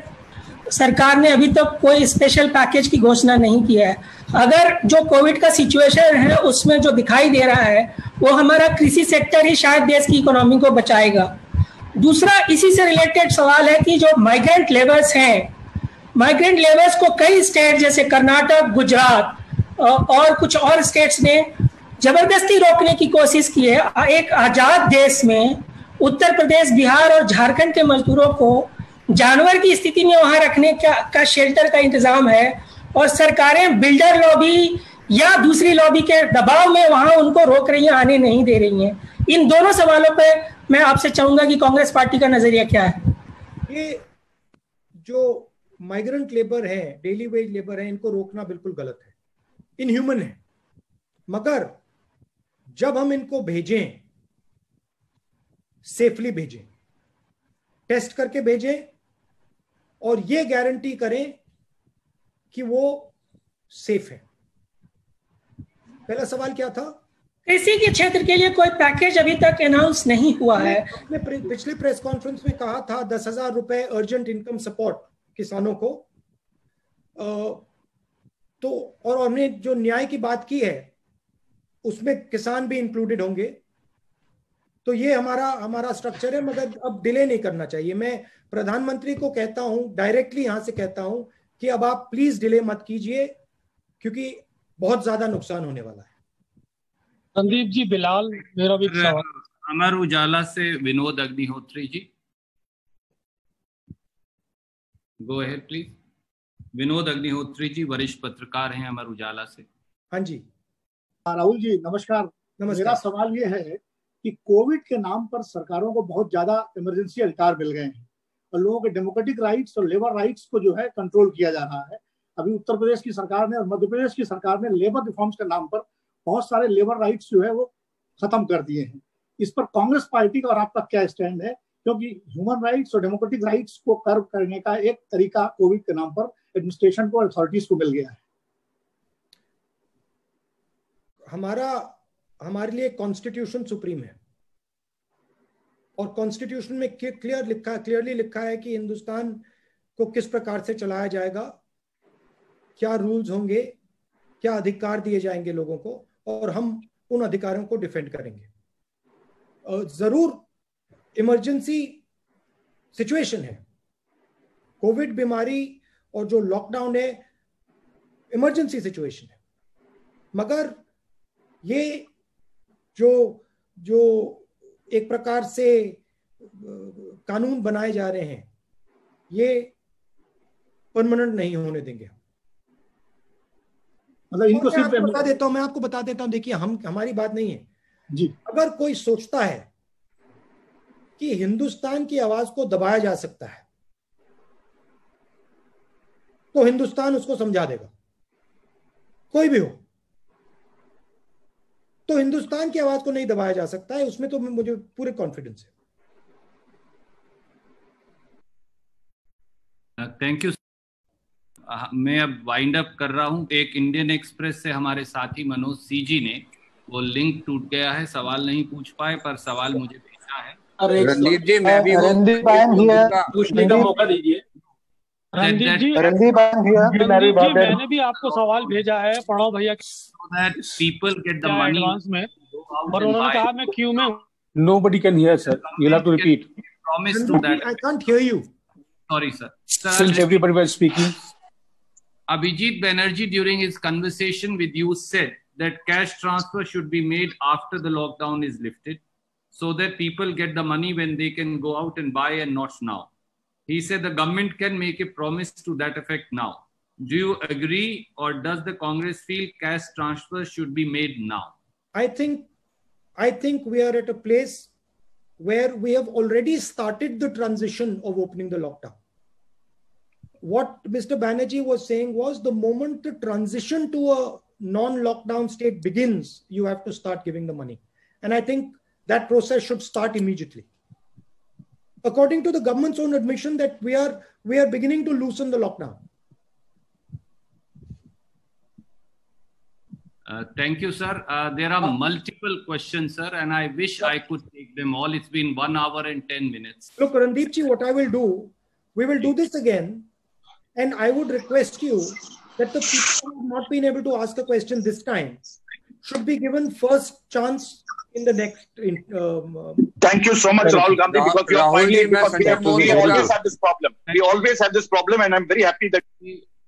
सरकार ने अभी तक कोई स्पेशल पैकेज की घोषणा नहीं किया है। अगर जो कोविड का सिचुएशन है उसमें जो दिखाई दे रहा है वो हमारा कृषि सेक्टर ही शायद देश की इकोनॉमी को बचाएगा। दूसरा इसी से रिलेटेड सवाल है कि जो माइग्रेंट लेबर्स हैं, माइग्रेंट लेबर्स को कई स्टेट जैसे कर्नाटक, गुजरात और कुछ और स्टेट्स ने जबरदस्ती रोकने की कोशिश की है। एक आजाद देश में उत्तर प्रदेश, बिहार और झारखंड के मजदूरों को जानवर की स्थिति में वहां रखने का शेल्टर का इंतजाम है और सरकारें बिल्डर लॉबी या दूसरी लॉबी के दबाव में वहां उनको रोक रही हैं, आने नहीं दे रही हैं। इन दोनों सवालों पे मैं आपसे चाहूंगा कि कांग्रेस पार्टी का नजरिया क्या है। ये जो माइग्रेंट लेबर है, डेली वेज लेबर है, इनको रोकना बिल्कुल गलत है, इनह्यूमन है। मगर जब हम इनको भेजें, सेफली भेजें, टेस्ट करके भेजें और ये गारंटी करें कि वो सेफ है। पहला सवाल क्या था? कृषि के क्षेत्र के लिए कोई पैकेज अभी तक अनाउंस नहीं हुआ है। आपने पिछले प्रेस कॉन्फ्रेंस में कहा था 10,000 रुपए अर्जेंट इनकम सपोर्ट किसानों को, तो और हमने जो न्याय की बात की है उसमें किसान भी इंक्लूडेड होंगे। तो ये हमारा स्ट्रक्चर है, मगर अब डिले नहीं करना चाहिए। मैं प्रधानमंत्री को कहता हूं, डायरेक्टली यहां से कहता हूं कि अब आप प्लीज डिले मत कीजिए, क्योंकि बहुत ज्यादा नुकसान होने वाला है। संदीप जी, बिलाल, मेरा भी सवाल। अमर उजाला से Vinod Agnihotri ji, go ahead please. Vinod Agnihotri ji वरिष्ठ पत्रकार हैं अमर उजाला से। हाँ जी राहुल जी नमस्कार। मेरा सवाल ये है कि कोविड के नाम पर सरकारों को बहुत ज्यादा इमरजेंसी अधिकार मिल गए हैं और लोगों के डेमोक्रेटिक राइट्स और लेबर राइट्स को जो है कंट्रोल किया जा रहा है। अभी उत्तर प्रदेश की सरकार ने और मध्य प्रदेश की सरकार ने लेबर रिफॉर्म्स के नाम पर बहुत सारे लेबर राइट्स जो है वो खत्म कर दिए हैं। इस पर कांग्रेस पार्टी का और आपका क्या स्टैंड है? क्योंकि ह्यूमन राइट्स और डेमोक्रेटिक राइट्स को कर्व करने का एक तरीका कोविड के नाम पर एडमिनिस्ट्रेशन को, अथॉरिटीज को मिल गया है। हमारे लिए कॉन्स्टिट्यूशन सुप्रीम है और कॉन्स्टिट्यूशन में क्लियरली लिखा है कि हिंदुस्तान को किस प्रकार से चलाया जाएगा, क्या रूल्स होंगे, क्या अधिकार दिए जाएंगे लोगों को, और हम उन अधिकारों को डिफेंड करेंगे। जरूर इमरजेंसी सिचुएशन है, कोविड बीमारी और जो लॉकडाउन है इमरजेंसी सिचुएशन है, मगर ये जो एक प्रकार से कानून बनाए जा रहे हैं ये परमानेंट नहीं होने देंगे। मतलब इनको सिर्फ मैं आपको बता देता हूं, देखिए हमारी बात नहीं है जी। अगर कोई सोचता है कि हिंदुस्तान की आवाज को दबाया जा सकता है तो हिंदुस्तान उसको समझा देगा, कोई भी हो। तो हिंदुस्तान की आवाज को नहीं दबाया जा सकता है, उसमें तो मुझे पूरे कॉन्फिडेंस है। Thank you. मैं अब वाइंड अप कर रहा हूं। एक इंडियन एक्सप्रेस से हमारे साथी मनोज सीजी ने, वो लिंक टूट गया है, सवाल नहीं पूछ पाए, पर सवाल मुझे भेजा है। रणदीप जी, मैं भी पूछने का मौका दीजिए। रणदीप जी, मैंने भी आपको सवाल भेजा है, पढ़ो भैया। People get the money advance में, और उन्होंने कहा मैं क्यू में। Nobody can hear, sir. You'll have to repeat. Promise to that. I can't hear you. Sorry, sir. Since everybody was speaking. Abhijit Banerjee, during his conversation with you, said that cash transfer should be made after the lockdown is lifted, so that people get the money when they can go out and buy and not now. He said the government can make a promise to that effect now. Do you agree, or does the Congress feel cash transfer should be made now? I think we are at a place where we have already started the transition of opening the lockdown. What Mr. Banerjee was saying was the moment the transition to a non-lockdown state begins, you have to start giving the money. And I think that process should start immediately. According to the government's own admission that we are beginning to loosen the lockdown. Thank you, sir. There are multiple questions, sir, and I wish I could take them all. It's been 1 hour and 10 minutes. Look, Randeep ji, what I will do, we will do this again, and I would request you that the people who have not been able to ask a question this time should be given first chance in the next. Thank you so much, Rahul Gandhi, because we are finding, because we always have this problem. We always have this problem, and I'm very happy that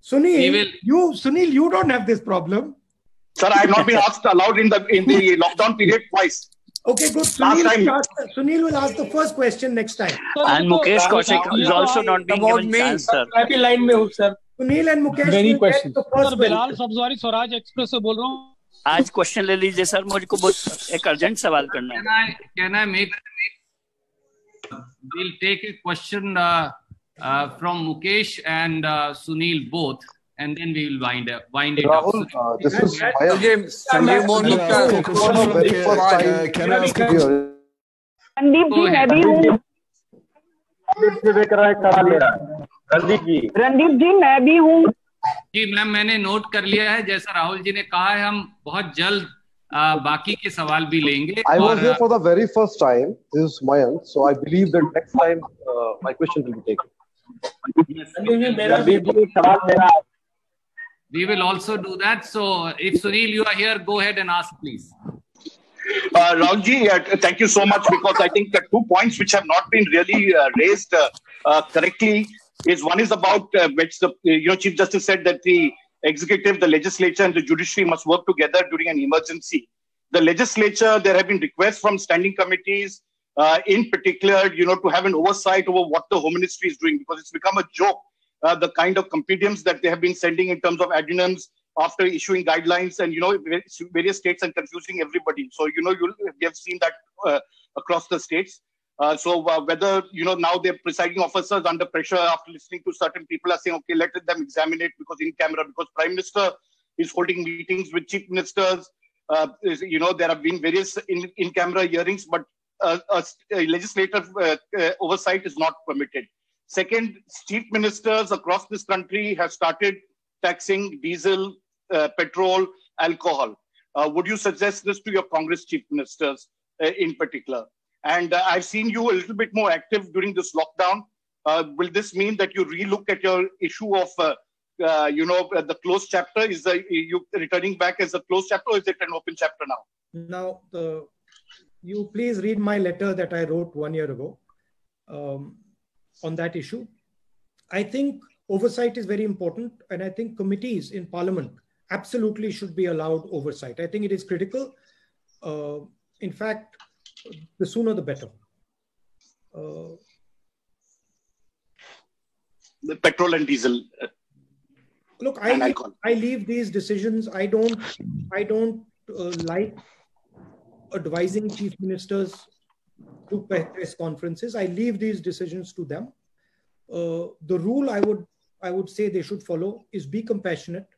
Sunil, you don't have this problem. Sir, I have not been allowed in the lockdown period twice. Okay, good. Sunil will ask the first question next time. And Mukesh Kaushik is also not being given chance, sir. Happy line में हूँ, sir. Sunil and Mukesh Many will questions. get the first Bilal Sabzwari Swaraj express से बोल रहा हूँ। आज question ले लीजिए sir, मुझको बहुत एक अर्जेंट सवाल करना है। Can I make? We'll take a question from Mukesh and Sunil both, and then we will wind it Rahul, up. This is Sanjeev Mohan Gupta. Can I ask you? Randeep ji मैं भी हूँ। रणदीप जी मैं भी हूँ। जी मैम, मैंने नोट कर लिया है। जैसा राहुल जी ने कहा है, हम बहुत जल्द बाकी के सवाल भी लेंगे. I was here for the very first time. This is Mayank, so I believe that next time my question will be taken. We will also do that. So if Sunil, you are here, go ahead and ask, please. Rahulji, thank you so much, because I think the 2 points which have not been really raised correctly is, one is about which the Chief Justice said that the executive, the legislature and the judiciary must work together during an emergency. The legislature, there have been requests from standing committees, in particular, to have an oversight over what the Home Ministry is doing, because it's become a joke, the kind of compendiums that they have been sending in terms of addendums after issuing guidelines, and, various states and confusing everybody. So, we have seen that across the states. So whether, now their presiding officers under pressure after listening to certain people are saying, okay, let them examine it because in camera, because Prime Minister is holding meetings with chief ministers. There have been various in-camera hearings, but legislative oversight is not permitted. Second, chief ministers across this country have started taxing diesel, petrol, alcohol. Would you suggest this to your Congress chief ministers in particular? And I've seen you a little bit more active during this lockdown. Will this mean that you relook at your issue of, the closed chapter? Is you returning back as a closed chapter, or is it an open chapter now? Now, you please read my letter that I wrote 1 year ago on that issue. I think oversight is very important, and I think committees in Parliament absolutely should be allowed oversight. I think it is critical. In fact, the sooner the better. The petrol and diesel. Look, I leave these decisions. I don't like advising chief ministers to press conferences. I leave these decisions to them. The rule I would say they should follow is be compassionate,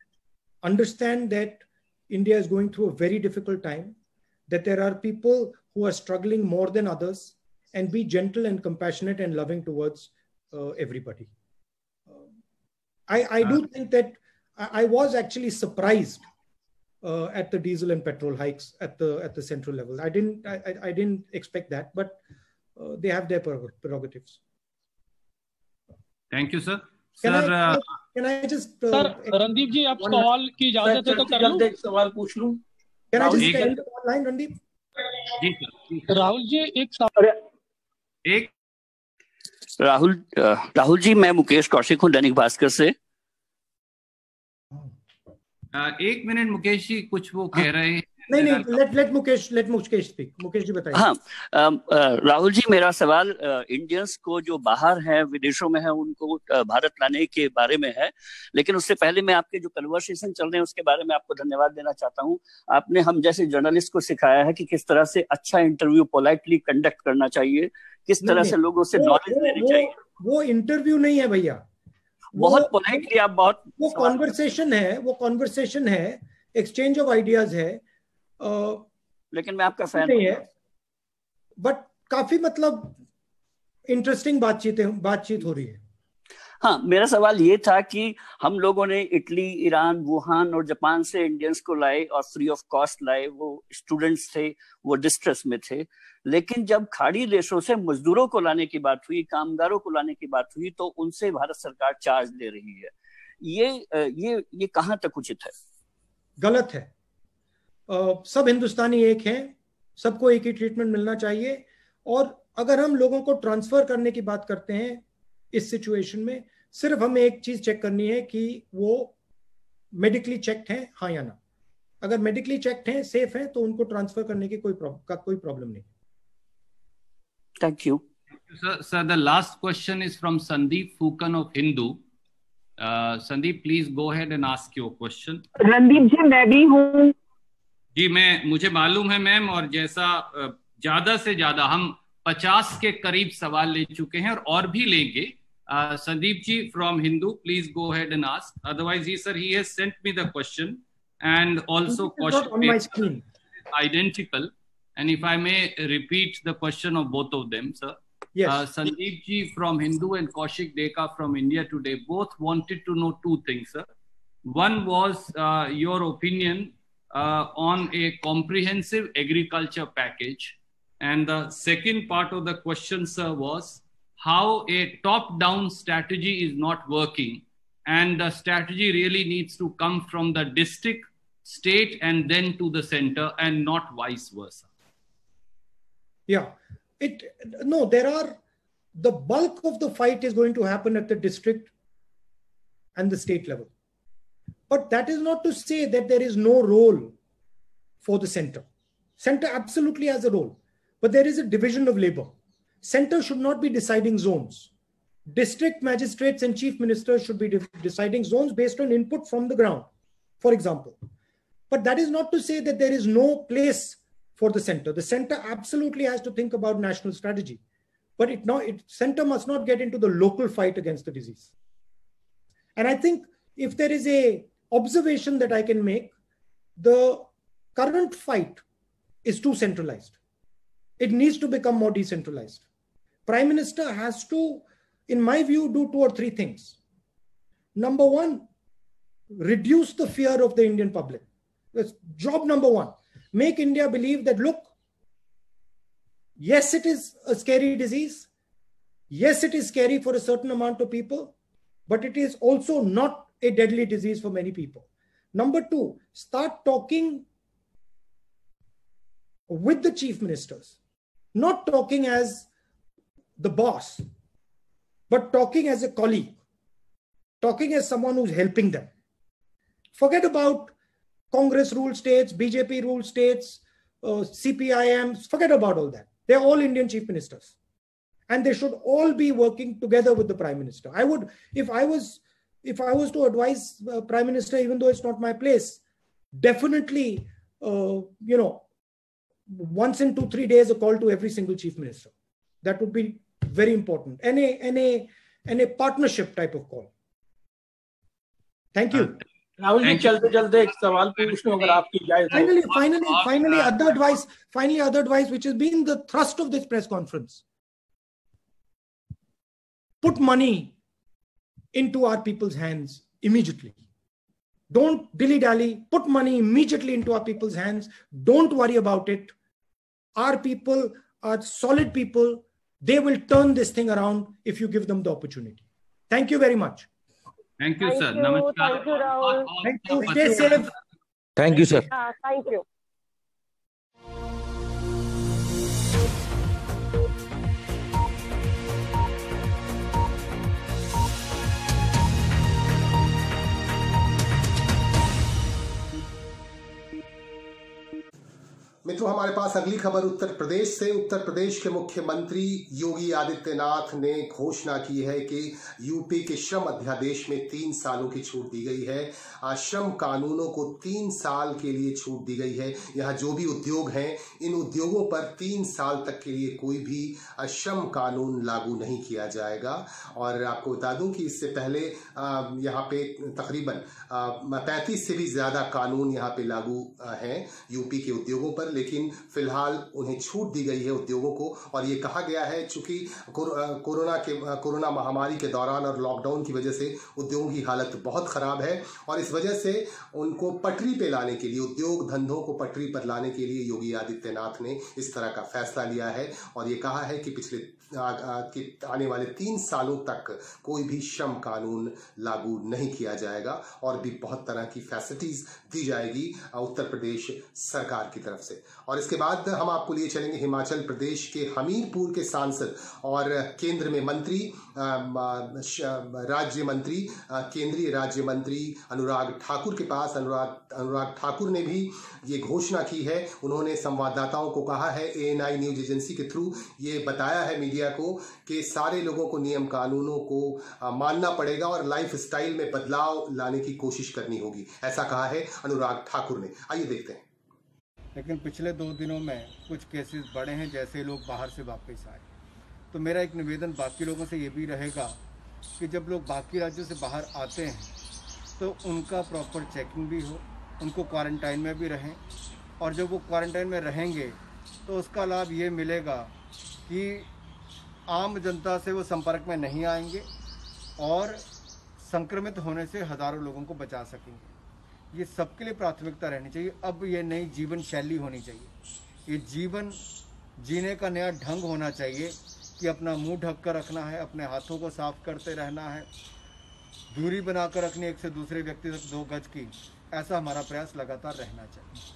understand that India is going through a very difficult time, that there are people who are struggling more than others, and be gentle and compassionate and loving towards everybody. I do think that I was actually surprised at the diesel and petrol hikes at the central level. I didn't expect that, but they have their prerogatives. Thank you, sir. Can I just Randeep जी, आप सवाल की इजाजत है तो कर लूं? एक सवाल पूछ लूं? Can I just end online, Randeep? Ji sir. Rahul ji, एक सवाल. राहुल जी, मैं मुकेश कौशिक हूँ दैनिक भास्कर से. 1 मिनट मुकेश जी, कुछ वो कह रहे हैं. नहीं, let मुकेश speak. मुकेश जी बताइए. हाँ, राहुल जी, मेरा सवाल इंडियंस को जो बाहर हैं, विदेशों में हैं, उनको भारत लाने के बारे में है. लेकिन उससे पहले मैं आपके जो कन्वर्सेशन चल रहे हैं उसके बारे में आपको धन्यवाद देना चाहता हूँ. आपने हम जैसे जर्नलिस्ट को सिखाया है कि किस तरह से अच्छा इंटरव्यू पोलाइटली कंडक्ट करना चाहिए, किस तरह से लोगों से नॉलेज लेनी चाहिए. वो इंटरव्यू नहीं है भैया, बहुत पोलाइटली आप बहुत वो कॉन्वर्सेशन है, एक्सचेंज ऑफ आइडियाज है. लेकिन मैं आपका फैन नहीं है, बट काफी इंटरेस्टिंग बातचीत हो रही है. हाँ, मेरा सवाल ये था कि हम लोगों ने इटली, ईरान, वुहान और जापान से इंडियंस को लाए और फ्री ऑफ कॉस्ट लाए. वो स्टूडेंट्स थे, वो डिस्ट्रेस में थे. लेकिन जब खाड़ी देशों से मजदूरों को लाने की बात हुई, कामगारों को लाने की बात हुई, तो उनसे भारत सरकार चार्ज ले रही है. ये कहाँ तक उचित है? गलत है. सब हिंदुस्तानी एक हैं, सबको एक ही ट्रीटमेंट मिलना चाहिए. और अगर हम लोगों को ट्रांसफर करने की बात करते हैं इस सिचुएशन में, सिर्फ हमें एक चीज चेक करनी है कि वो मेडिकली चेक्ड हैं, हाँ या ना. अगर मेडिकली चेक्ड हैं, सेफ हैं, तो उनको ट्रांसफर करने की कोई प्रॉब्लम नहीं. Thank you. Sir, the last question is from Sandeep Fukan of Hindu. Sandeep, please go ahead and ask your question. Randeep ji, मैं भी हूँ. जी, मुझे मालूम है मैम, और जैसा ज्यादा से ज्यादा हम 50 के करीब सवाल ले चुके हैं और भी लेंगे. Sandeep ji from Hindu, please go ahead and ask. Otherwise, he has sent me the question, and also question identical. And if I may repeat the question of both of them, sir. Yes. Sandeep ji from Hindu and Kaushik Deka from India Today both wanted to know 2 things, sir. One was your opinion on a comprehensive agriculture package. And the second part of the question, sir, was how a top-down strategy is not working, and the strategy really needs to come from the district, state, and then to the center, and not vice versa. Yeah, the bulk of the fight is going to happen at the district and the state level. But that is not to say that there is no role for the center. Center absolutely has a role, but there is a division of labor. Center should not be deciding zones. District magistrates and chief ministers should be deciding zones based on input from the ground, for example. But that is not to say that there is no place for the center. The center absolutely has to think about national strategy, but center must not get into the local fight against the disease. And I think if there is a observation that I can make, the current fight is too centralized. It needs to become more decentralized. Prime Minister has to, in my view, do 2 or 3 things. Number one, reduce the fear of the Indian public. That's job number one. Make India believe that, look, yes, it is a scary disease. Yes, it is scary for a certain amount of people, but it is also not a deadly disease for many people. Number two, start talking with the chief ministers, not talking as the boss, but talking as a colleague, talking as someone who's helping them. Forget about Congress ruled states, BJP ruled states, CPIM, forget about all that. They're all Indian chief ministers. And they should all be working together with the Prime Minister. I would, if I was to advise Prime Minister, even though it's not my place, definitely, once in 2-3 days, a call to every single chief minister. That would be very important. And a partnership type of call. Thank you. Rahul ji चलते चलते एक सवाल पूछ लूं अगर आपकी इजाजत हो. Finally, other advice which has been the thrust of this press conference. Put money into our people's hands immediately. Don't dilly-dally. Put money immediately into our people's hands. Don't worry about it. Our people are solid people. They will turn this thing around if you give them the opportunity. Thank you very much. Thank you, sir. Namaskar. Thank you, Rahul. Thank you. Stay safe. Thank you, sir. Thank you. मित्रों, हमारे पास अगली खबर उत्तर प्रदेश से. उत्तर प्रदेश के मुख्यमंत्री योगी आदित्यनाथ ने घोषणा की है कि यूपी के श्रम अध्यादेश में 3 सालों की छूट दी गई है. श्रम कानूनों को 3 साल के लिए छूट दी गई है. यहाँ जो भी उद्योग हैं, इन उद्योगों पर 3 साल तक के लिए कोई भी श्रम कानून लागू नहीं किया जाएगा. और आपको बता दूं कि इससे पहले यहाँ पे तकरीबन 35 से भी ज्यादा कानून यहाँ पे लागू हैं यूपी के उद्योगों पर, लेकिन फिलहाल उन्हें छूट दी गई है उद्योगों को. और ये कहा गया है चूंकि कोरोना महामारी के दौरान और लॉकडाउन की वजह से उद्योगों की हालत बहुत खराब है, और इस वजह से उनको पटरी पे लाने के लिए, उद्योग धंधों को पटरी पर लाने के लिए योगी आदित्यनाथ ने इस तरह का फैसला लिया है. और ये कहा है कि पिछले आने वाले 3 सालों तक कोई भी श्रम कानून लागू नहीं किया जाएगा और भी बहुत तरह की फैसिलिटीज दी जाएगी उत्तर प्रदेश सरकार की तरफ से. और इसके बाद हम आपको लिए चलेंगे हिमाचल प्रदेश के हमीरपुर के सांसद और केंद्र में मंत्री, केंद्रीय राज्य मंत्री अनुराग ठाकुर के पास. अनुराग ठाकुर ने भी ये घोषणा की है. उन्होंने संवाददाताओं को कहा है, ANI न्यूज एजेंसी के थ्रू ये बताया है मीडिया को कि सारे लोगों को नियम कानूनों को मानना पड़ेगा और लाइफ स्टाइल में बदलाव लाने की कोशिश करनी होगी, ऐसा कहा है अनुराग ठाकुर ने. आइए देखते हैं. लेकिन पिछले 2 दिनों में कुछ केसेस बढ़े हैं, जैसे लोग बाहर से वापस आए. तो मेरा एक निवेदन बाकी लोगों से ये भी रहेगा कि जब लोग बाकी राज्यों से बाहर आते हैं तो उनका प्रॉपर चेकिंग भी हो, उनको क्वारंटाइन में भी रहें, और जब वो क्वारंटाइन में रहेंगे तो उसका लाभ ये मिलेगा कि आम जनता से वो संपर्क में नहीं आएंगे और संक्रमित होने से हज़ारों लोगों को बचा सकेंगे. ये सबके लिए प्राथमिकता रहनी चाहिए। अब ये नई जीवन शैली होनी चाहिए, ये जीवन जीने का नया ढंग होना चाहिए कि अपना मुंह ढक कर रखना है, अपने हाथों को साफ करते रहना है, दूरी बनाकर रखनी एक से दूसरे व्यक्ति तक 2 गज की, ऐसा हमारा प्रयास लगातार रहना चाहिए।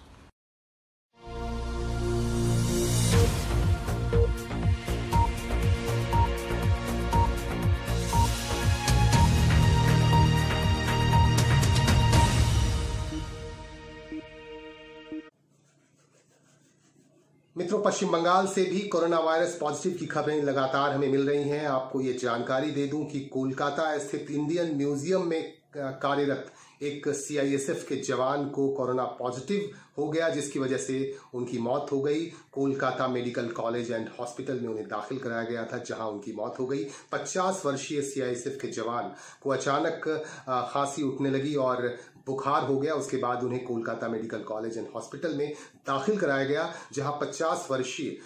मित्रों, पश्चिम बंगाल से भी कोरोना वायरस पॉजिटिव की खबरें लगातार हमें मिल रही हैं। आपको ये जानकारी दे दूं कि कोलकाता स्थित इंडियन म्यूजियम में कार्यरत एक सीआईएसएफ के जवान को कोरोना पॉजिटिव हो गया, जिसकी वजह से उनकी मौत हो गई। Kolkata medical college and hospital में उन्हें दाखिल कराया गया था, जहां उनकी मौत हो गई। 50 वर्षीय सीआईएसएफ के जवान को अचानक खांसी उठने लगी और बुखार हो गया। उसके बाद उन्हें Kolkata medical college and hospital में दाखिल कराया गया, जहां 50 वर्षीय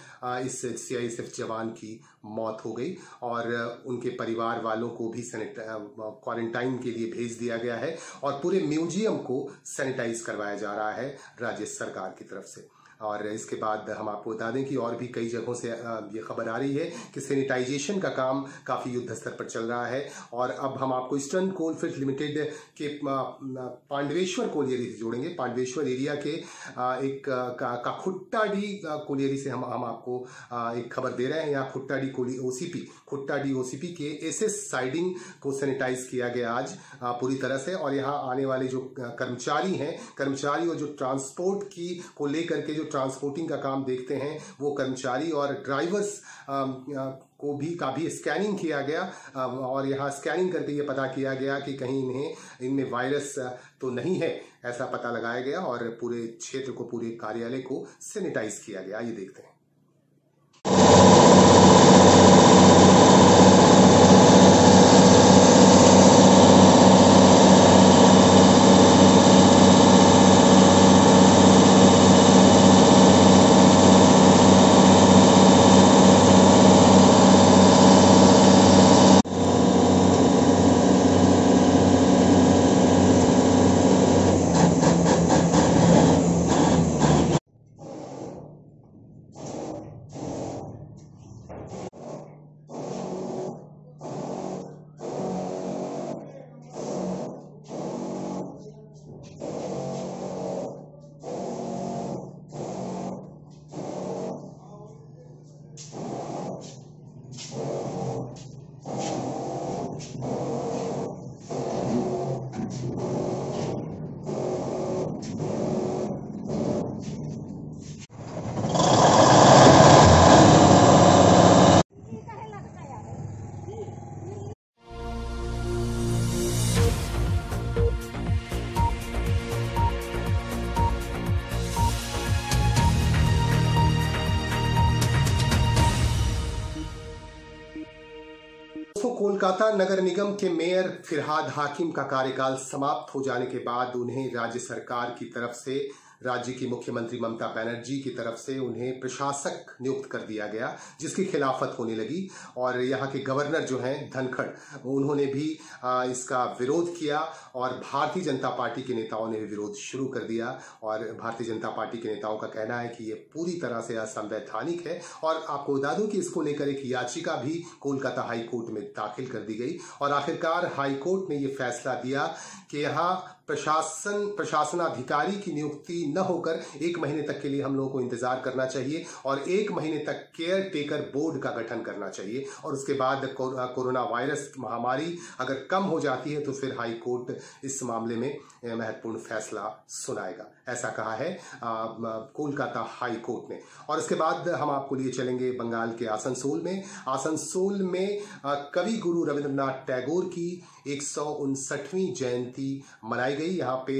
इस सीआईएसएफ जवान की मौत हो गई और उनके परिवार वालों को भी क्वारंटाइन के लिए भेज दिया गया है और पूरे म्यूजियम को सैनिटाइज करवाया जा रहा है राज्य सरकार की तरफ से। और इसके बाद हम आपको बता दें कि और भी कई जगहों से ये खबर आ रही है कि सैनिटाइजेशन का काम काफी युद्ध स्तर पर चल रहा है। और अब हम आपको ईस्टर्न कोलफील्ड लिमिटेड के पांडवेश्वर कोलियरी से जोड़ेंगे। पांडवेश्वर एरिया के एक खुट्टाडी कोलियरी से हम आपको एक खबर दे रहे हैं। यहाँ खुट्टाडी ओसीपी के एसएस साइडिंग को सैनिटाइज किया गया आज पूरी तरह से। और यहाँ आने वाले जो कर्मचारी और जो ट्रांसपोर्ट को लेकर के जो ट्रांसपोर्टिंग का काम देखते हैं, वो कर्मचारी और ड्राइवर्स को भी काफी स्कैनिंग किया गया और यहाँ स्कैनिंग करके ये पता किया गया कि कहीं इनमें वायरस तो नहीं है, ऐसा पता लगाया गया और पूरे क्षेत्र को, पूरे कार्यालय को सैनिटाइज किया गया। ये देखते हैं। कोलकाता नगर निगम के मेयर फिरहाद हाकिम का कार्यकाल समाप्त हो जाने के बाद उन्हें राज्य सरकार की तरफ से, राज्य की मुख्यमंत्री ममता बनर्जी की तरफ से उन्हें प्रशासक नियुक्त कर दिया गया, जिसकी खिलाफत होने लगी। और यहाँ के गवर्नर जो हैं धनखड़, उन्होंने भी इसका विरोध किया और भारतीय जनता पार्टी के नेताओं ने भी विरोध शुरू कर दिया। और भारतीय जनता पार्टी के नेताओं का कहना है कि ये पूरी तरह से असंवैधानिक है। और आपको बता दूं कि इसको लेकर एक याचिका भी कोलकाता हाई कोर्ट में दाखिल कर दी गई और आखिरकार हाई कोर्ट ने ये फैसला दिया कि यहाँ प्रशासनाधिकारी की नियुक्ति न होकर 1 महीने तक के लिए हम लोगों को इंतजार करना चाहिए और 1 महीने तक केयर टेकर बोर्ड का गठन करना चाहिए। और उसके बाद कोरोना वायरस महामारी अगर कम हो जाती है तो फिर हाई कोर्ट इस मामले में महत्वपूर्ण फैसला सुनाएगा, ऐसा कहा है कोलकाता हाई कोर्ट ने। और इसके बाद हम आपको लिए चलेंगे बंगाल के आसनसोल में। आसनसोल में कवि गुरु रविंद्रनाथ टैगोर की 159वीं जयंती मनाई गई। यहाँ पे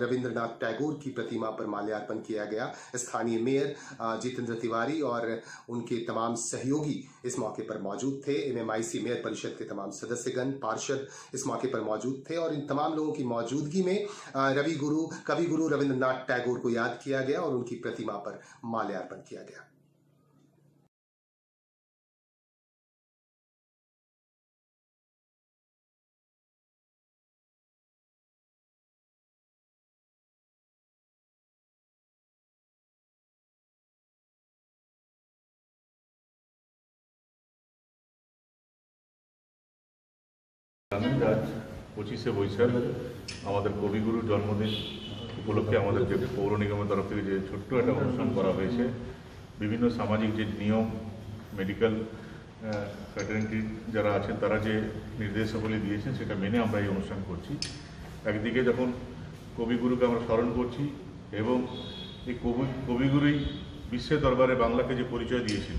रविंद्रनाथ टैगोर की प्रतिमा पर माल्यार्पण किया गया। स्थानीय मेयर जितेंद्र तिवारी और उनके तमाम सहयोगी इस मौके पर मौजूद थे। एमएमआईसी मेयर परिषद के तमाम सदस्यगण, पार्षद इस मौके पर मौजूद थे और इन तमाम लोगों की मौजूदगी में कवि गुरु रविंद्रनाथ टैगोर को याद किया गया और उनकी प्रतिमा पर माल्यार्पण किया गया। আজ 25শে বৈশাখ আমাদের কবিগুরুর জন্মদিন উপলক্ষে আমাদের যে পৌর নিগমের তরফ থেকে যে ছোট্ট একটা অনুষ্ঠান করা হয়েছে, বিভিন্ন সামাজিক যে নিয়ম, মেডিকেল ফ্র্যাটার্নিটি যারা আছেন তারা যে নির্দেশাবলী দিয়েছেন সেটা মেনে আমরা এই অনুষ্ঠান করছি। একদিকে যখন কবিগুরুকে আমরা স্মরণ করছি এবং এই কবিগুরুই বিশ্বের দরবারে বাংলাকে যে পরিচয় দিয়েছিল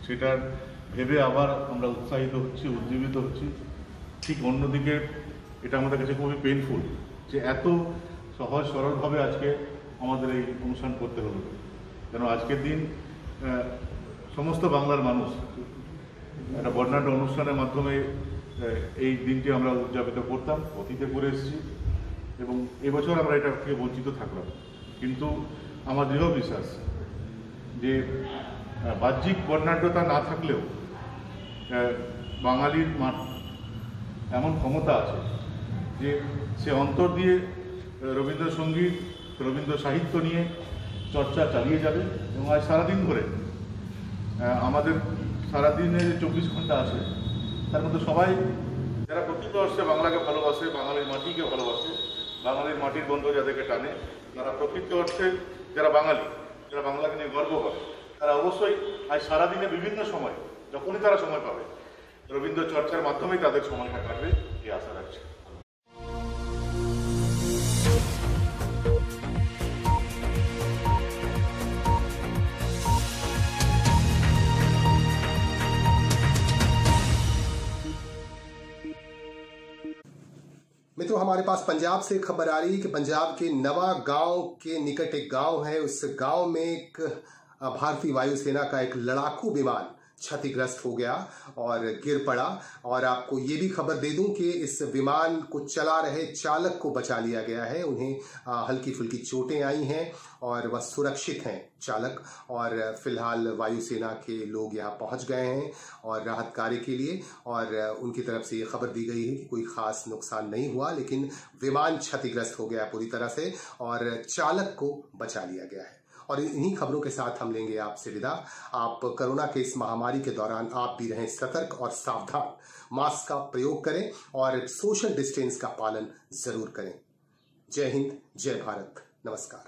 সেটার ভেবে আবার আমরা উৎসাহিত হচ্ছি, উজ্জীবিত হচ্ছি। ঠিক অন্যদিকে এটা আমাদের কাছে খুবই পেইনফুল যে এত সহজ সরলভাবে আজকে আমাদের এই অনুষ্ঠান করতে হলো, কেন আজকের দিন সমস্ত বাংলার মানুষ একটা বর্ণাঢ্য অনুষ্ঠানের মাধ্যমে এই দিনটি আমরা উদযাপিত করতাম, অতীতে করে এসেছি এবং এবছর আমরা এটা থেকে বঞ্চিত থাকলাম। কিন্তু আমার দৃঢ় বিশ্বাস যে বাহ্যিক বর্ণাঢ্যতা না থাকলেও বাঙালির এমন ক্ষমতা আছে যে সে অন্তর দিয়ে রবীন্দ্রসঙ্গীত, রবীন্দ্র সাহিত্য নিয়ে চর্চা চালিয়ে যাবে এবং আজ সারাদিন ধরে আমাদের সারাদিনে যে 24 ঘন্টা আছে তার মধ্যে সবাই যারা প্রকৃত অর্থে বাংলাকে ভালোবাসে, বাঙালির মাটিকে ভালোবাসে, বাঙালির মাটির গন্ধ যাদেরকে টানে, তারা প্রকৃত অর্থে যারা বাঙালি, যারা বাংলাকে নিয়ে গর্ব করে, তারা অবশ্যই আজ সারাদিনে বিভিন্ন সময় যখনই তারা সময় পাবে রবীন্দ্র চর্চার মাধ্যমেই তাদের সময়টা কাটবে এই আশা রাখছি। मित्रों, हमारे पास पंजाब से खबर आ रही है कि पंजाब के नवा गांव के निकट एक गांव है। उस गांव में एक भारतीय वायुसेना का एक लड़ाकू विमान क्षतिग्रस्त हो गया और गिर पड़ा। और आपको ये भी खबर दे दूं कि इस विमान को चला रहे चालक को बचा लिया गया है। उन्हें हल्की फुल्की चोटें आई हैं और वह सुरक्षित हैं चालक। और फिलहाल वायुसेना के लोग यहाँ पहुंच गए हैं और राहत कार्य के लिए, और उनकी तरफ से ये खबर दी गई है कि कोई खास नुकसान नहीं हुआ, लेकिन विमान क्षतिग्रस्त हो गया पूरी तरह से और चालक को बचा लिया गया है। और इन्हीं खबरों के साथ हम लेंगे आपसे विदा। आप कोरोना के इस महामारी के दौरान आप भी रहें सतर्क और सावधान, मास्क का प्रयोग करें और सोशल डिस्टेंस का पालन जरूर करें। जय हिंद, जय भारत, नमस्कार।